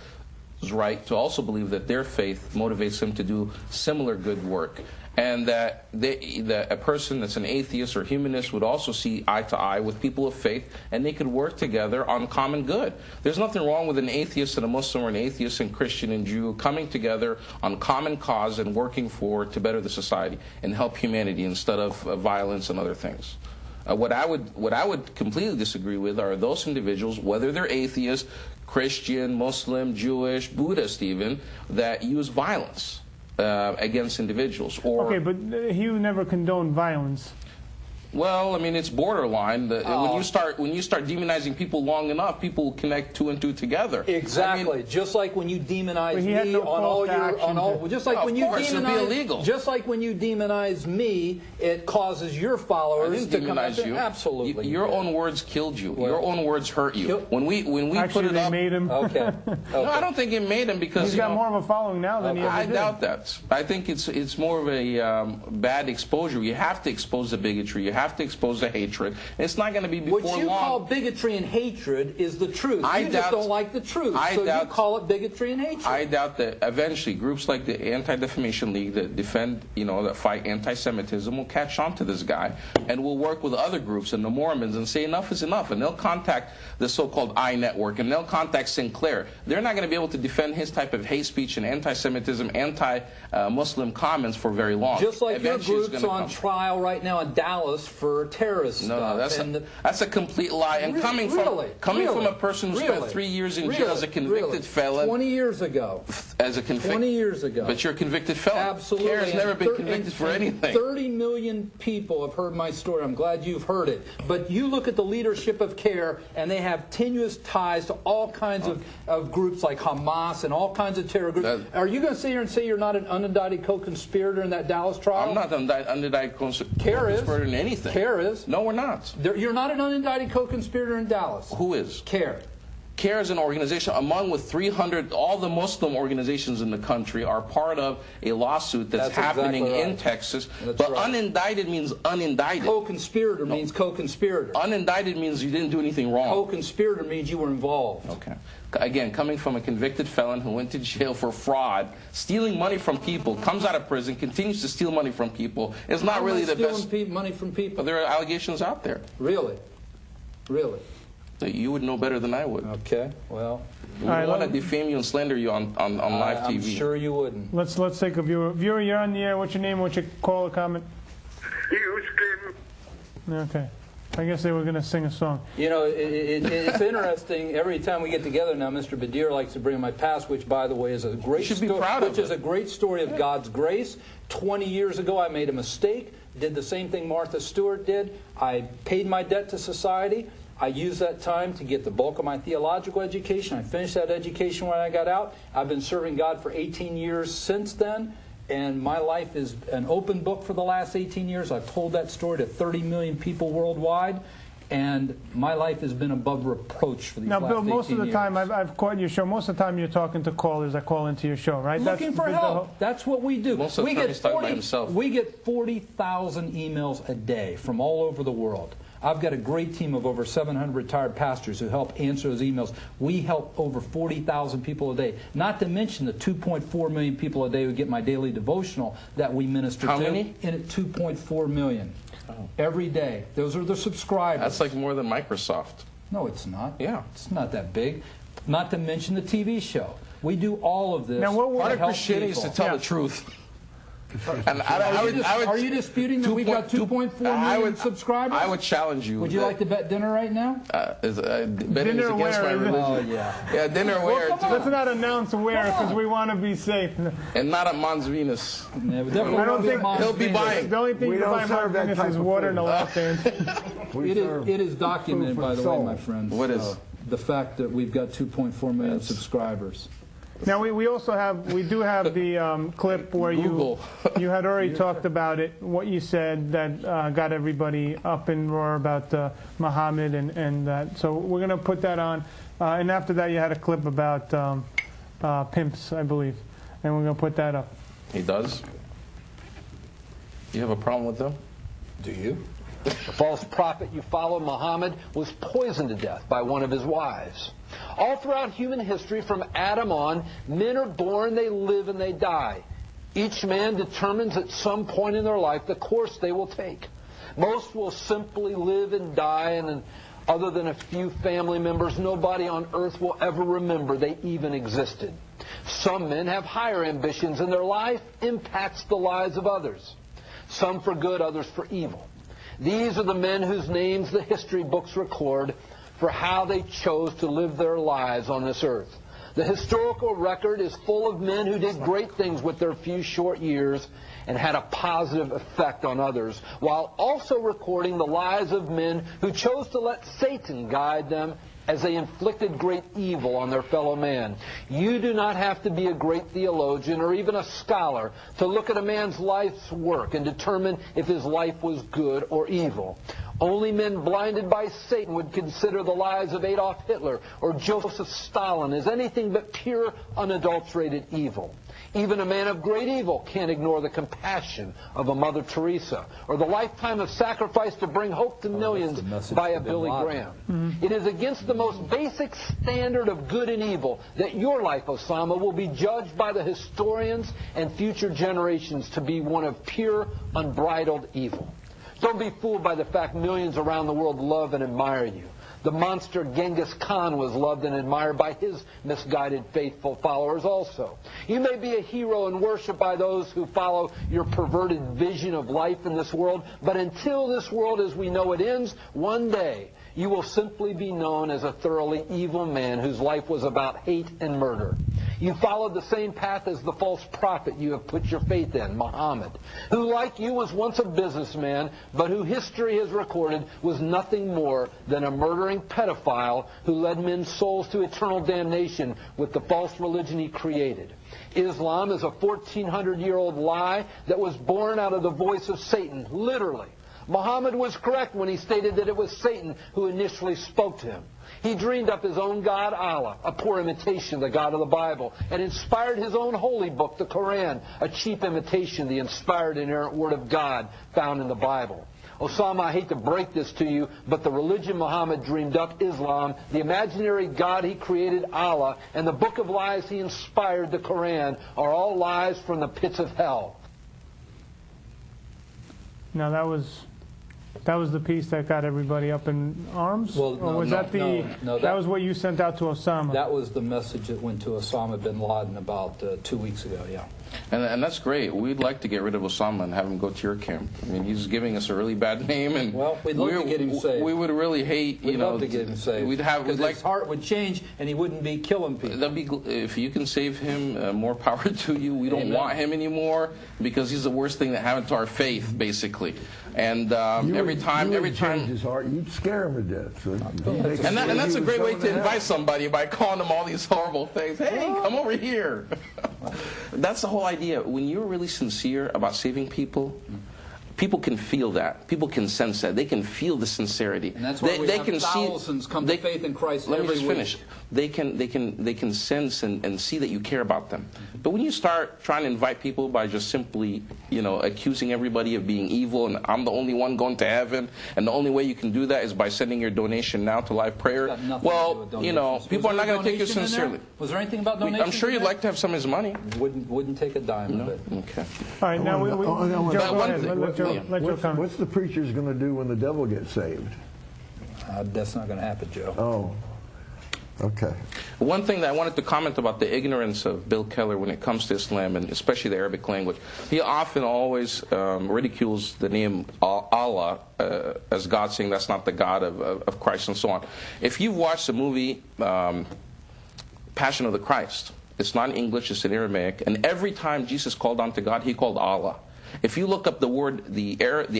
right to also believe that their faith motivates them to do similar good work. And that a person that's an atheist or humanist would also see eye to eye with people of faith, and they could work together on common good. There's nothing wrong with an atheist and a Muslim, or an atheist and Christian and Jew coming together on common cause and working to better the society and help humanity instead of violence and other things. What I would completely disagree with are those individuals, whether they're atheist, Christian, Muslim, Jewish, Buddhist even, that use violence against individuals. Okay, but you never condoned violence. Well, I mean, it's borderline. When you start demonizing people long enough, people will connect two and two together. Exactly. I mean, just like when you demonize me just like when you demonize me, it causes your followers to come after you. Absolutely. Your own words killed you. Your own words hurt you. When we actually, put it up, made him. Okay. No, I don't think it made him because he's got more of a following now than he ever did. I doubt that. I think it's more of a bad exposure. You have to expose the bigotry. You have to expose the hatred. It's not going to be before long. What you call bigotry and hatred is the truth. You just don't like the truth, so you call it bigotry and hatred. I doubt that eventually groups like the Anti-Defamation League that defend, that fight anti-Semitism will catch on to this guy and will work with other groups and the Mormons and say enough is enough, and they'll contact the so-called I Network and they'll contact Sinclair. They're not going to be able to defend his type of hate speech and anti-Semitism, anti-Muslim comments for very long. Just like your group's on trial right now in Dallas for terrorist stuff. That's a complete lie. And coming from a person who spent 3 years in jail as a convicted felon. 20 years ago. As a 20 years ago. But you're a convicted felon. Absolutely. CARE has never been convicted for anything. 30 million people have heard my story. I'm glad you've heard it. But you look at the leadership of CARE, and they have tenuous ties to all kinds of groups like Hamas and all kinds of terror groups. Are you going to sit here and say you're not an unindicted co-conspirator in that Dallas trial? I'm not an unindicted co-conspirator in anything. CARE is. No, we're not. You're not an unindicted co-conspirator in Dallas. Who is? CARE. CARE is an organization, among with 300, all the Muslim organizations in the country are part of a lawsuit that's happening in Texas. But unindicted means unindicted. Co-conspirator means co-conspirator. Unindicted means you didn't do anything wrong. Co-conspirator means you were involved. Okay. Again, coming from a convicted felon who went to jail for fraud, stealing money from people, comes out of prison, continues to steal money from people, is not really the best. Stealing money from people? But there are allegations out there. Really? Really? You would know better than I would. Okay, well. We don't want to defame you and slander you on live TV. I'm sure you wouldn't. Let's take a viewer. Viewer, you're on the air. What's your name? What's your call or comment? Houston. Okay. I guess they were going to sing a song. It's interesting. Every time we get together now, Mr. Badir likes to bring my past, which, by the way, is a great story. Which is a great story of God's grace. 20 years ago, I made a mistake. Did the same thing Martha Stewart did. I paid my debt to society. I used that time to get the bulk of my theological education. I finished that education when I got out. I've been serving God for 18 years since then, and my life is an open book for the last 18 years. I've told that story to 30 million people worldwide, and my life has been above reproach for these last 18 years. Now, Bill, most of the time, I've caught your show. Most of the time you're talking to callers that call into your show, right? Looking for help. That's what we do. Most of the time he's talking about himself. We get 40,000 emails a day from all over the world. I've got a great team of over 700 retired pastors who help answer those emails. We help over 40,000 people a day, not to mention the 2.4 million people a day who get my daily devotional that we minister to. How many? 2.4 million. Oh. Every day. Those are the subscribers. That's like more than Microsoft. No, it's not. Yeah. It's not that big. Not to mention the TV show. We do all of this. Now, part of Christianity is to tell the truth. And are you disputing that we've got 2.4 million subscribers? I would challenge you. Would you like to bet dinner right now? Betting is against my religion. Oh, yeah. Yeah, dinner where? Let's not announce where because we want to be safe. And not at Mons Venus. Yeah, I don't think he'll be buying. The only thing you buy at Mons Venus is water and a lap dance. It is documented, by the way, my friends. What is? The fact that we've got 2.4 million subscribers. Now we also have the clip where you had already talked about it, what you said that got everybody up in roar about Muhammad and that. So we're going to put that on, and after that you had a clip about pimps, I believe, and we're going to put that up. He does. You have a problem with them? Do you? The false prophet you follow, Muhammad, was poisoned to death by one of his wives. All throughout human history, from Adam on, men are born, they live, and they die. Each man determines at some point in their life the course they will take. Most will simply live and die, and other than a few family members, nobody on earth will ever remember they even existed. Some men have higher ambitions, and their life impacts the lives of others. Some for good, others for evil. These are the men whose names the history books record for how they chose to live their lives on this earth. The historical record is full of men who did great things with their few short years and had a positive effect on others, while also recording the lives of men who chose to let Satan guide them as they inflicted great evil on their fellow man. You do not have to be a great theologian or even a scholar to look at a man's life's work and determine if his life was good or evil. Only men blinded by Satan would consider the lives of Adolf Hitler or Joseph Stalin as anything but pure, unadulterated evil. Even a man of great evil can't ignore the compassion of a Mother Teresa or the lifetime of sacrifice to bring hope to millions by a Billy Graham. It is against the most basic standard of good and evil that your life, Osama, will be judged by the historians and future generations to be one of pure, unbridled evil. Don't be fooled by the fact millions around the world love and admire you. The monster Genghis Khan was loved and admired by his misguided, faithful followers also. You may be a hero and worshipped by those who follow your perverted vision of life in this world, but until this world as we know it ends, one day you will simply be known as a thoroughly evil man whose life was about hate and murder. You followed the same path as the false prophet you have put your faith in, Muhammad, who, like you, was once a businessman, but who history has recorded was nothing more than a murdering pedophile who led men's souls to eternal damnation with the false religion he created. Islam is a 1,400-year-old lie that was born out of the voice of Satan, literally. Muhammad was correct when he stated that it was Satan who initially spoke to him. He dreamed up his own God, Allah, a poor imitation of the God of the Bible, and inspired his own holy book, the Quran, a cheap imitation of the inspired inerrant Word of God found in the Bible. Osama, I hate to break this to you, but the religion Muhammad dreamed up, Islam, the imaginary God he created, Allah, and the book of lies he inspired, the Quran, are all lies from the pits of hell. Now that was the piece that got everybody up in arms? Well, no, or was that that was what you sent out to Osama? That was the message that went to Osama bin Laden about 2 weeks ago, yeah. And that's great. We'd like to get rid of Osama and have him go to your camp. I mean, he's giving us a really bad name, and well, we'd love to get him saved. We would really hate, we'd love to get him saved. Because his heart would change, and he wouldn't be killing people. That'd be, if you can save him, more power to you. We don't want him anymore because he's the worst thing that happened to our faith, basically. And every time, change his heart, you'd scare him to death. So and that's a great way to invite somebody by calling them all these horrible things. Hey, come over here. That's the whole idea. When you're really sincere about saving people, people can feel that. People can sense that. They can feel the sincerity. And that's why we have thousands come to faith in Christ every week. Let me just finish. They can sense and see that you care about them. But when you start trying to invite people by just simply, accusing everybody of being evil and I'm the only one going to heaven, and the only way you can do that is by sending your donation now to live prayer. Well, people are not going to take you sincerely. Was there anything about donations? I'm sure you'd like to have some of his money. Wouldn't take a dime of it. Okay. All right, now what's the preacher's going to do when the devil gets saved? That's not going to happen, Joe. Oh. Okay. One thing that I wanted to comment about the ignorance of Bill Keller when it comes to Islam, and especially the Arabic language. He often always ridicules the name Allah as God, saying that's not the God of Christ and so on. If you've watched the movie Passion of the Christ, it's not in English, it's in Aramaic, and every time Jesus called on to God, he called Allah. If you look up the word, the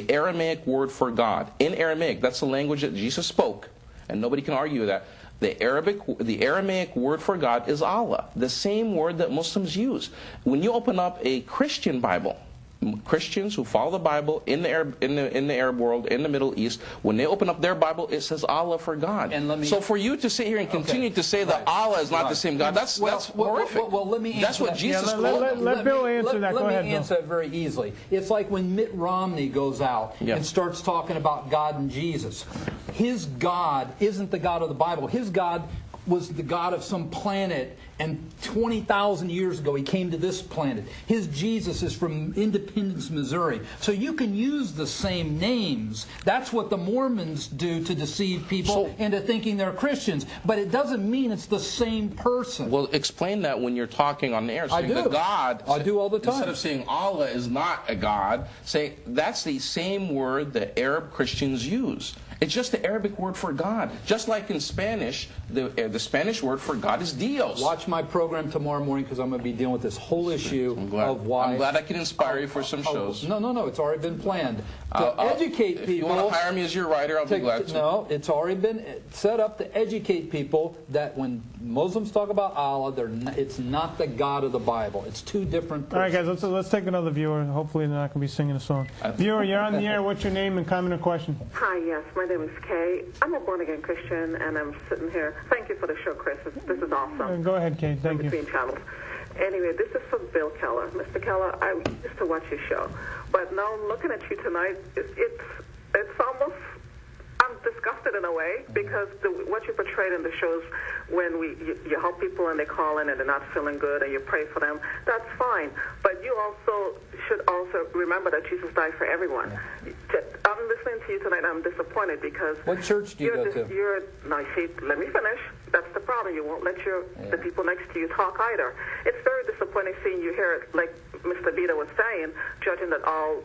Aramaic word for God, in Aramaic, that's the language that Jesus spoke, and nobody can argue with that. The Aramaic word for God is Allah, the same word that Muslims use. When you open up a Christian Bible, Christians who follow the Bible in the Arab world, in the Middle East, when they open up their Bible, it says Allah for God. So for you to sit here and continue to say that Allah is not the same God, that's horrific. Well, let me answer that's what that. Jesus let Bill answer that. Go ahead, Let me answer that very easily. It's like when Mitt Romney goes out and starts talking about God and Jesus. His God isn't the God of the Bible. His God was the God of some planet, and 20,000 years ago he came to this planet. His Jesus is from Independence, Missouri. So you can use the same names. That's what the Mormons do to deceive people into thinking they're Christians. But it doesn't mean it's the same person. Well, explain that when you're talking on the air. I do. The God, I do all the time. Instead of saying Allah is not a God, say that's the same word that Arab Christians use. It's just the Arabic word for God. Just like in Spanish, the Spanish word for God is Dios. Watch my program tomorrow morning because I'm going to be dealing with this whole issue of why. I'm glad I can inspire you for some shows. No, it's already been planned. To educate people. If you want to hire me as your writer, I'll be glad to. No, it's already been set up to educate people that when Muslims talk about Allah, it's not the God of the Bible. It's two different persons. All right, guys, let's take another viewer. Hopefully they're not going to be singing a song. Viewer, you're on the air. What's your name and comment or question? Hi, yes, my name is Kay. I'm a born-again Christian, and I'm sitting here. Thank you for the show, Chris. This is awesome. Go ahead, Kay. Thank you. Between channels. Anyway, this is for Bill Keller. Mr. Keller, I used to watch your show, but now looking at you tonight, it's almost, I'm disgusted in a way because what you portrayed in the shows when you help people and they call in and they're not feeling good and you pray for them, that's fine. But you also should also remember that Jesus died for everyone. Yeah. I'm listening to you tonight and I'm disappointed because... What church do you go to? No, see, let me finish. That's the problem. You won't let the people next to you talk either. It's very disappointing seeing you here, like Mr. Vita was saying, judging that all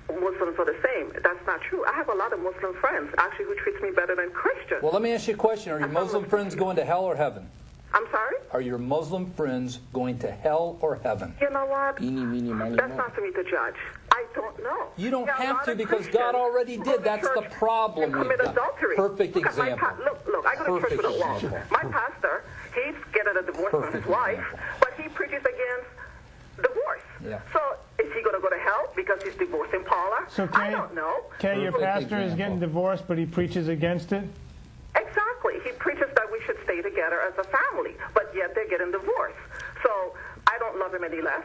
Muslims are the same. That's not true. I have a lot of Muslim friends, actually, who treats me better than Christians. Well, let me ask you a question. Are your Muslim friends going to hell or heaven? I'm sorry? Are your Muslim friends going to hell or heaven? You know what? That's not for me to judge. I don't know. You don't have to because God already did. That's the problem we've got. Adultery. Perfect example. Look, I go to church with a wall. My pastor, he's getting a divorce from his wife, but he preaches against divorce. Yeah. So is he going to go to hell because he's divorcing Paula? So I don't know. Kay, your pastor is getting divorced, but he preaches against it? Exactly. He preaches that we should stay together as a family, but yet they're getting divorced. So I don't love him any less.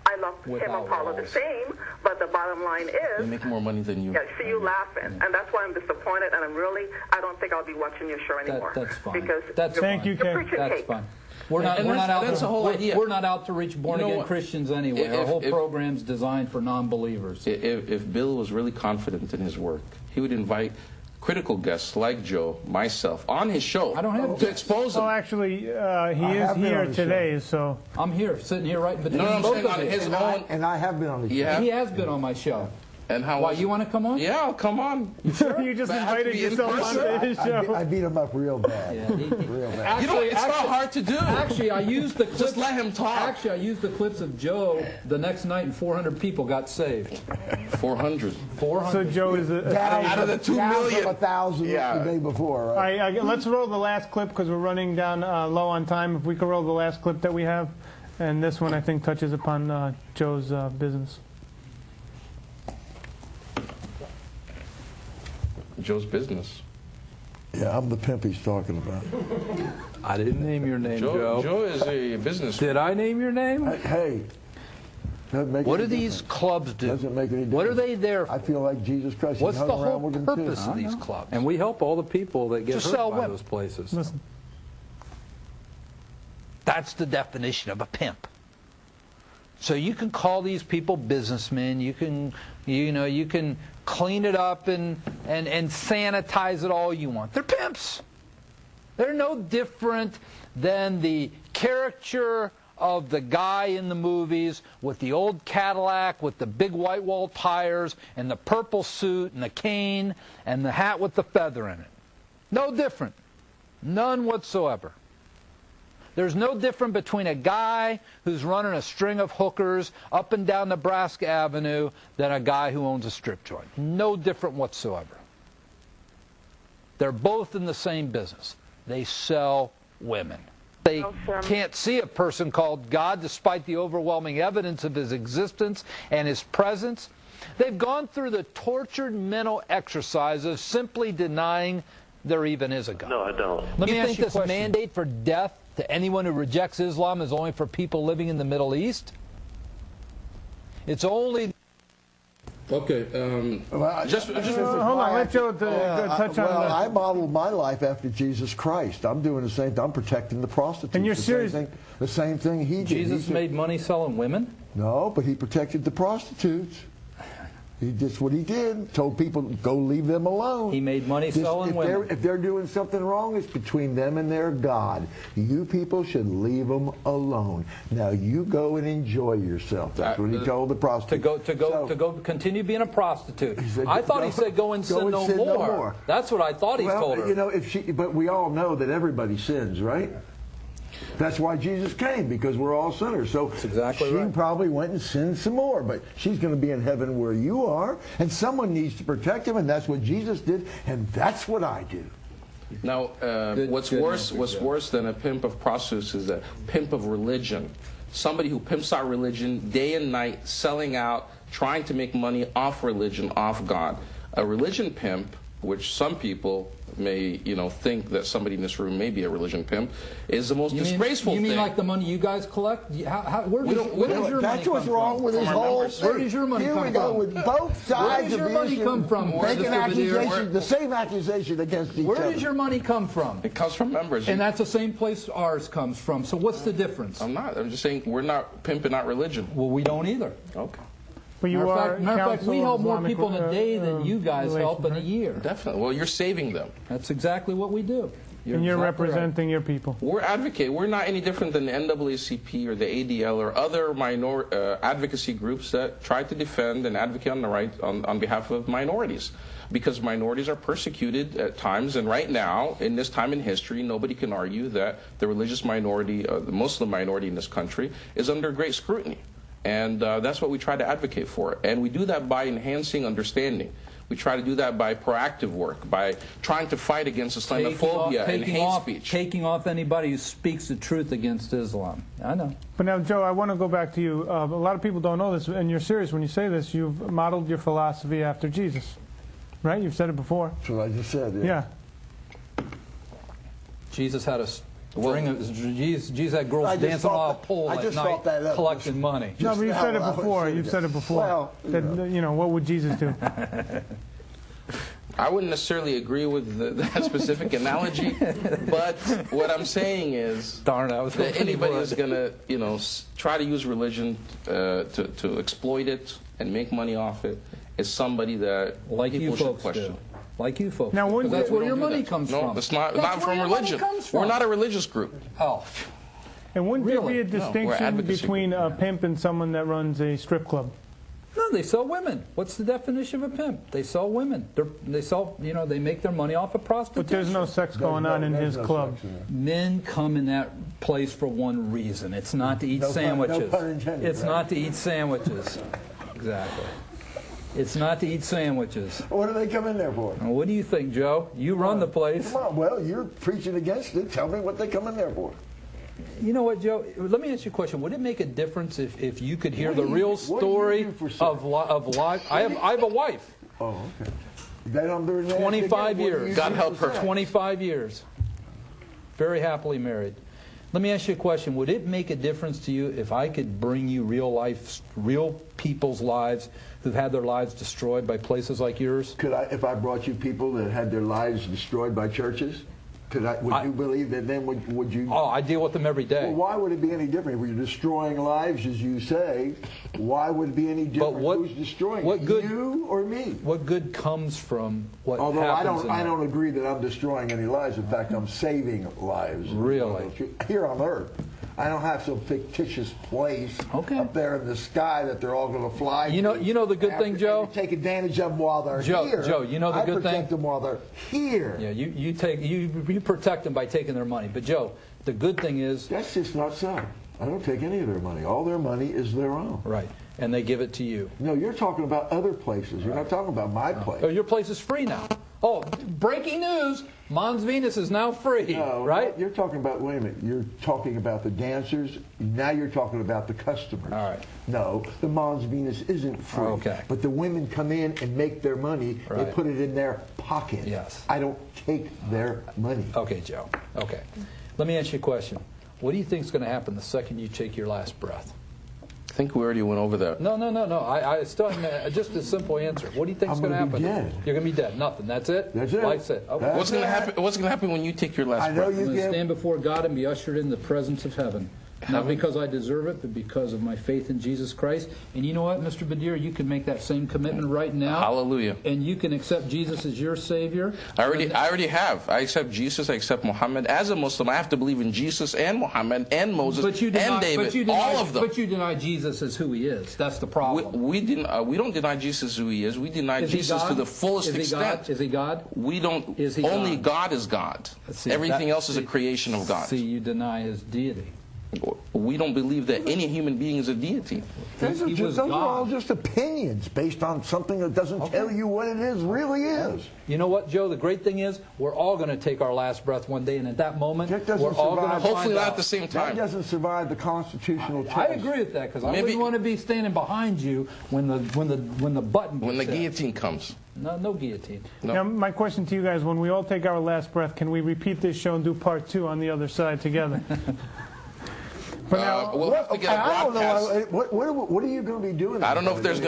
I love him and Paula the same, but the bottom line is... They make more money than you. Yeah, see you laughing, and that's why I'm disappointed, and I don't think I'll be watching your show anymore. That's fine. Because thank you, Kay. That's fine. We're not out to reach born-again Christians anyway. Our whole program's designed for non-believers. If Bill was really confident in his work, he would invite critical guests like Joe, myself, on his show. I don't have to expose him. Oh, actually, he is here today, so... I'm here, sitting here right between I'm both saying of on you. his own... And I have been on the show. He has been on my show. And how? Why, you want to come on? Yeah, I'll come on. You just invited yourself onto his show. I beat him up real bad. Yeah, real bad. It's not hard to do. Actually, I used the clips. Just let him talk. Actually, I used the clips of Joe the next night, and 400 people got saved. 400. So Joe is out of the 2 million. 1,000 the day before. Right? All right, let's roll the last clip because we're running down low on time. If we could roll the last clip that we have, and this one I think touches upon Joe's business. Joe's business. Yeah, I'm the pimp he's talking about. I didn't name your name, Joe. Joe is a business. Did I name your name? Hey. What do these clubs do? Doesn't make any difference. What are they there for? I feel like Jesus Christ. What's the whole purpose of these clubs? And we help all the people that get hurt by those places. Listen. That's the definition of a pimp. So you can call these people businessmen. You can clean it up and sanitize it all you want. They're pimps. They're no different than the caricature of the guy in the movies with the old Cadillac with the big white wall tires and the purple suit and the cane and the hat with the feather in it. No different. None whatsoever. There's no difference between a guy who's running a string of hookers up and down Nebraska Avenue than a guy who owns a strip joint. No different whatsoever. They're both in the same business. They sell women. They can't see a person called God despite the overwhelming evidence of his existence and his presence. They've gone through the tortured mental exercise of simply denying there even is a God. No, I don't. Let me ask you this mandate for death to anyone who rejects Islam is only for people living in the Middle East? It's only... Okay, just hold on, let Joe touch on that. I modeled my life after Jesus Christ. I'm doing the same thing. I'm protecting the prostitutes. And you're serious? The same thing he did. Jesus made money selling women? No, but he protected the prostitutes. Just what he did. Told people, go leave them alone. He made money selling women. If they're doing something wrong, it's between them and their God. You people should leave them alone. Now you go and enjoy yourself. That's what he told the prostitute. To go continue being a prostitute. I thought he said go and sin no more. That's what I thought he told her. You know, but we all know that everybody sins, right? That's why Jesus came, because we're all sinners. So that's exactly right. She probably went and sinned some more, but she's going to be in heaven where you are, and someone needs to protect him, and that's what Jesus did, and that's what I do. Now, what's worse than a pimp of prostitutes is a pimp of religion. Somebody who pimps out religion day and night, selling out, trying to make money off religion, off God. A religion pimp, which some people may, think that somebody in this room may be a religion pimp, is the most disgraceful thing. You mean like the money you guys collect? Where does your money come from? That's what's wrong with his whole thing. Where does your money come from? Here we go with both sides of the issue. Where does your money come from? Making accusations, the same accusation against each other. Where does your money come from? It comes from members. And that's the same place ours comes from. So what's the difference? I'm just saying we're not pimping out religion. Well, we don't either. Okay. But matter of fact, we help more people in a day than you guys help in a year. Definitely. Well, you're saving them. That's exactly what we do. And you're representing your people. We're advocate. We're not any different than the NAACP or the ADL or other advocacy groups that try to defend and advocate on behalf of minorities. Because minorities are persecuted at times, and right now, in this time in history, nobody can argue that the religious minority, the Muslim minority in this country, is under great scrutiny. And that's what we try to advocate for. And we do that by enhancing understanding. We try to do that by proactive work, by trying to fight against Islamophobia and hate speech. Taking off anybody who speaks the truth against Islam. I know. But now, Joe, I want to go back to you. A lot of people don't know this, and you're serious when you say this. You've modeled your philosophy after Jesus, right? You've said it before. That's what I just said, yeah. Jesus had a... Jesus had girls dancing on a pole at night collecting money. No, but you've said it before. You've said it before. Well, what would Jesus do? I wouldn't necessarily agree with that specific analogy, but what I'm saying is that anybody who's going to, try to use religion to exploit it and make money off it is somebody that people should question. Like you folks. Now, that's where your money comes from. No, it's not from religion. We're not a religious group. Oh. And wouldn't there be a distinction between a pimp and someone that runs a strip club? No, they sell women. What's the definition of a pimp? They sell women. They sell, they make their money off of prostitution. But there's no sex going on in his club. Men come in that place for one reason. It's not to eat sandwiches. No pun intended, it's not to eat sandwiches. Exactly. It's not to eat sandwiches. What do they come in there for? Well, what do you think, Joe? You run the place. Come on, well, you're preaching against it. Tell me what they come in there for. You know what, Joe? Let me ask you a question. Would it make a difference if you could hear the real story of life? I have a wife. Oh, okay. They don't do 25 years. God help her. 25 years. Very happily married. Let me ask you a question. Would it make a difference to you if I could bring you real people's lives who've had their lives destroyed by places like yours? Could I, if I brought you people that had their lives destroyed by churches? Would you believe that then would you? Oh, I deal with them every day. Well, why would it be any different? If you're destroying lives, as you say, why would it be any different? Who's destroying it? You or me? What good comes from what happens? Although I don't agree that I'm destroying any lives. In fact, I'm saving lives. Really? Here on Earth. I don't have some fictitious place up there in the sky that they're all going to fly. You know the good thing, Joe. Take advantage of them while they're here. Joe, you know the good thing. I protect them while they're here. Yeah, you protect them by taking their money. But Joe, the good thing is that's just not so. I don't take any of their money. All their money is their own. Right, and they give it to you. No, you're talking about other places. You're not talking about my place. Oh, your place is free now. Oh, breaking news! Mons Venus is now free, right? You're talking about, wait a minute, you're talking about the dancers, now you're talking about the customers. All right. No, the Mons Venus isn't free. Okay. But the women come in and make their money, they put it in their pocket. Yes. I don't take their money. Okay, Joe. Okay. Let me ask you a question. What do you think is going to happen the second you take your last breath? I think we already went over that. No. I still just a simple answer. What do you think is going to happen? Dead. You're going to be dead. Nothing. That's it. That's it. Life's it. Okay. What's going to happen? What's going to happen when you take your last breath? You're going to stand before God and be ushered in the presence of heaven. Not because I deserve it, but because of my faith in Jesus Christ. And you know what, Mr. Badir, you can make that same commitment right now. Hallelujah. And you can accept Jesus as your Savior. I already have. I accept Jesus. I accept Muhammad. As a Muslim, I have to believe in Jesus and Muhammad and Moses and David. All of them. But you deny Jesus as who He is. That's the problem. We don't deny Jesus as who He is. We deny Jesus to the fullest extent. Is He God? We don't. Is He only God? God is God. Everything else is a creation of God. See, you deny His deity. We don't believe that any human being is a deity. Those are all just opinions based on something that doesn't tell you what it is really is. You know what, Joe? The great thing is we're all going to take our last breath one day, and at that moment, we're all going to hopefully not out. at the same time. That doesn't survive the constitutional test. I agree with that because I wouldn't want to be standing behind you when the button when the guillotine comes. No guillotine. No. Now, my question to you guys: when we all take our last breath, can we repeat this show and do part 2 on the other side together? We'll have to get a broadcast. What are you going to be doing? I don't know if there's going to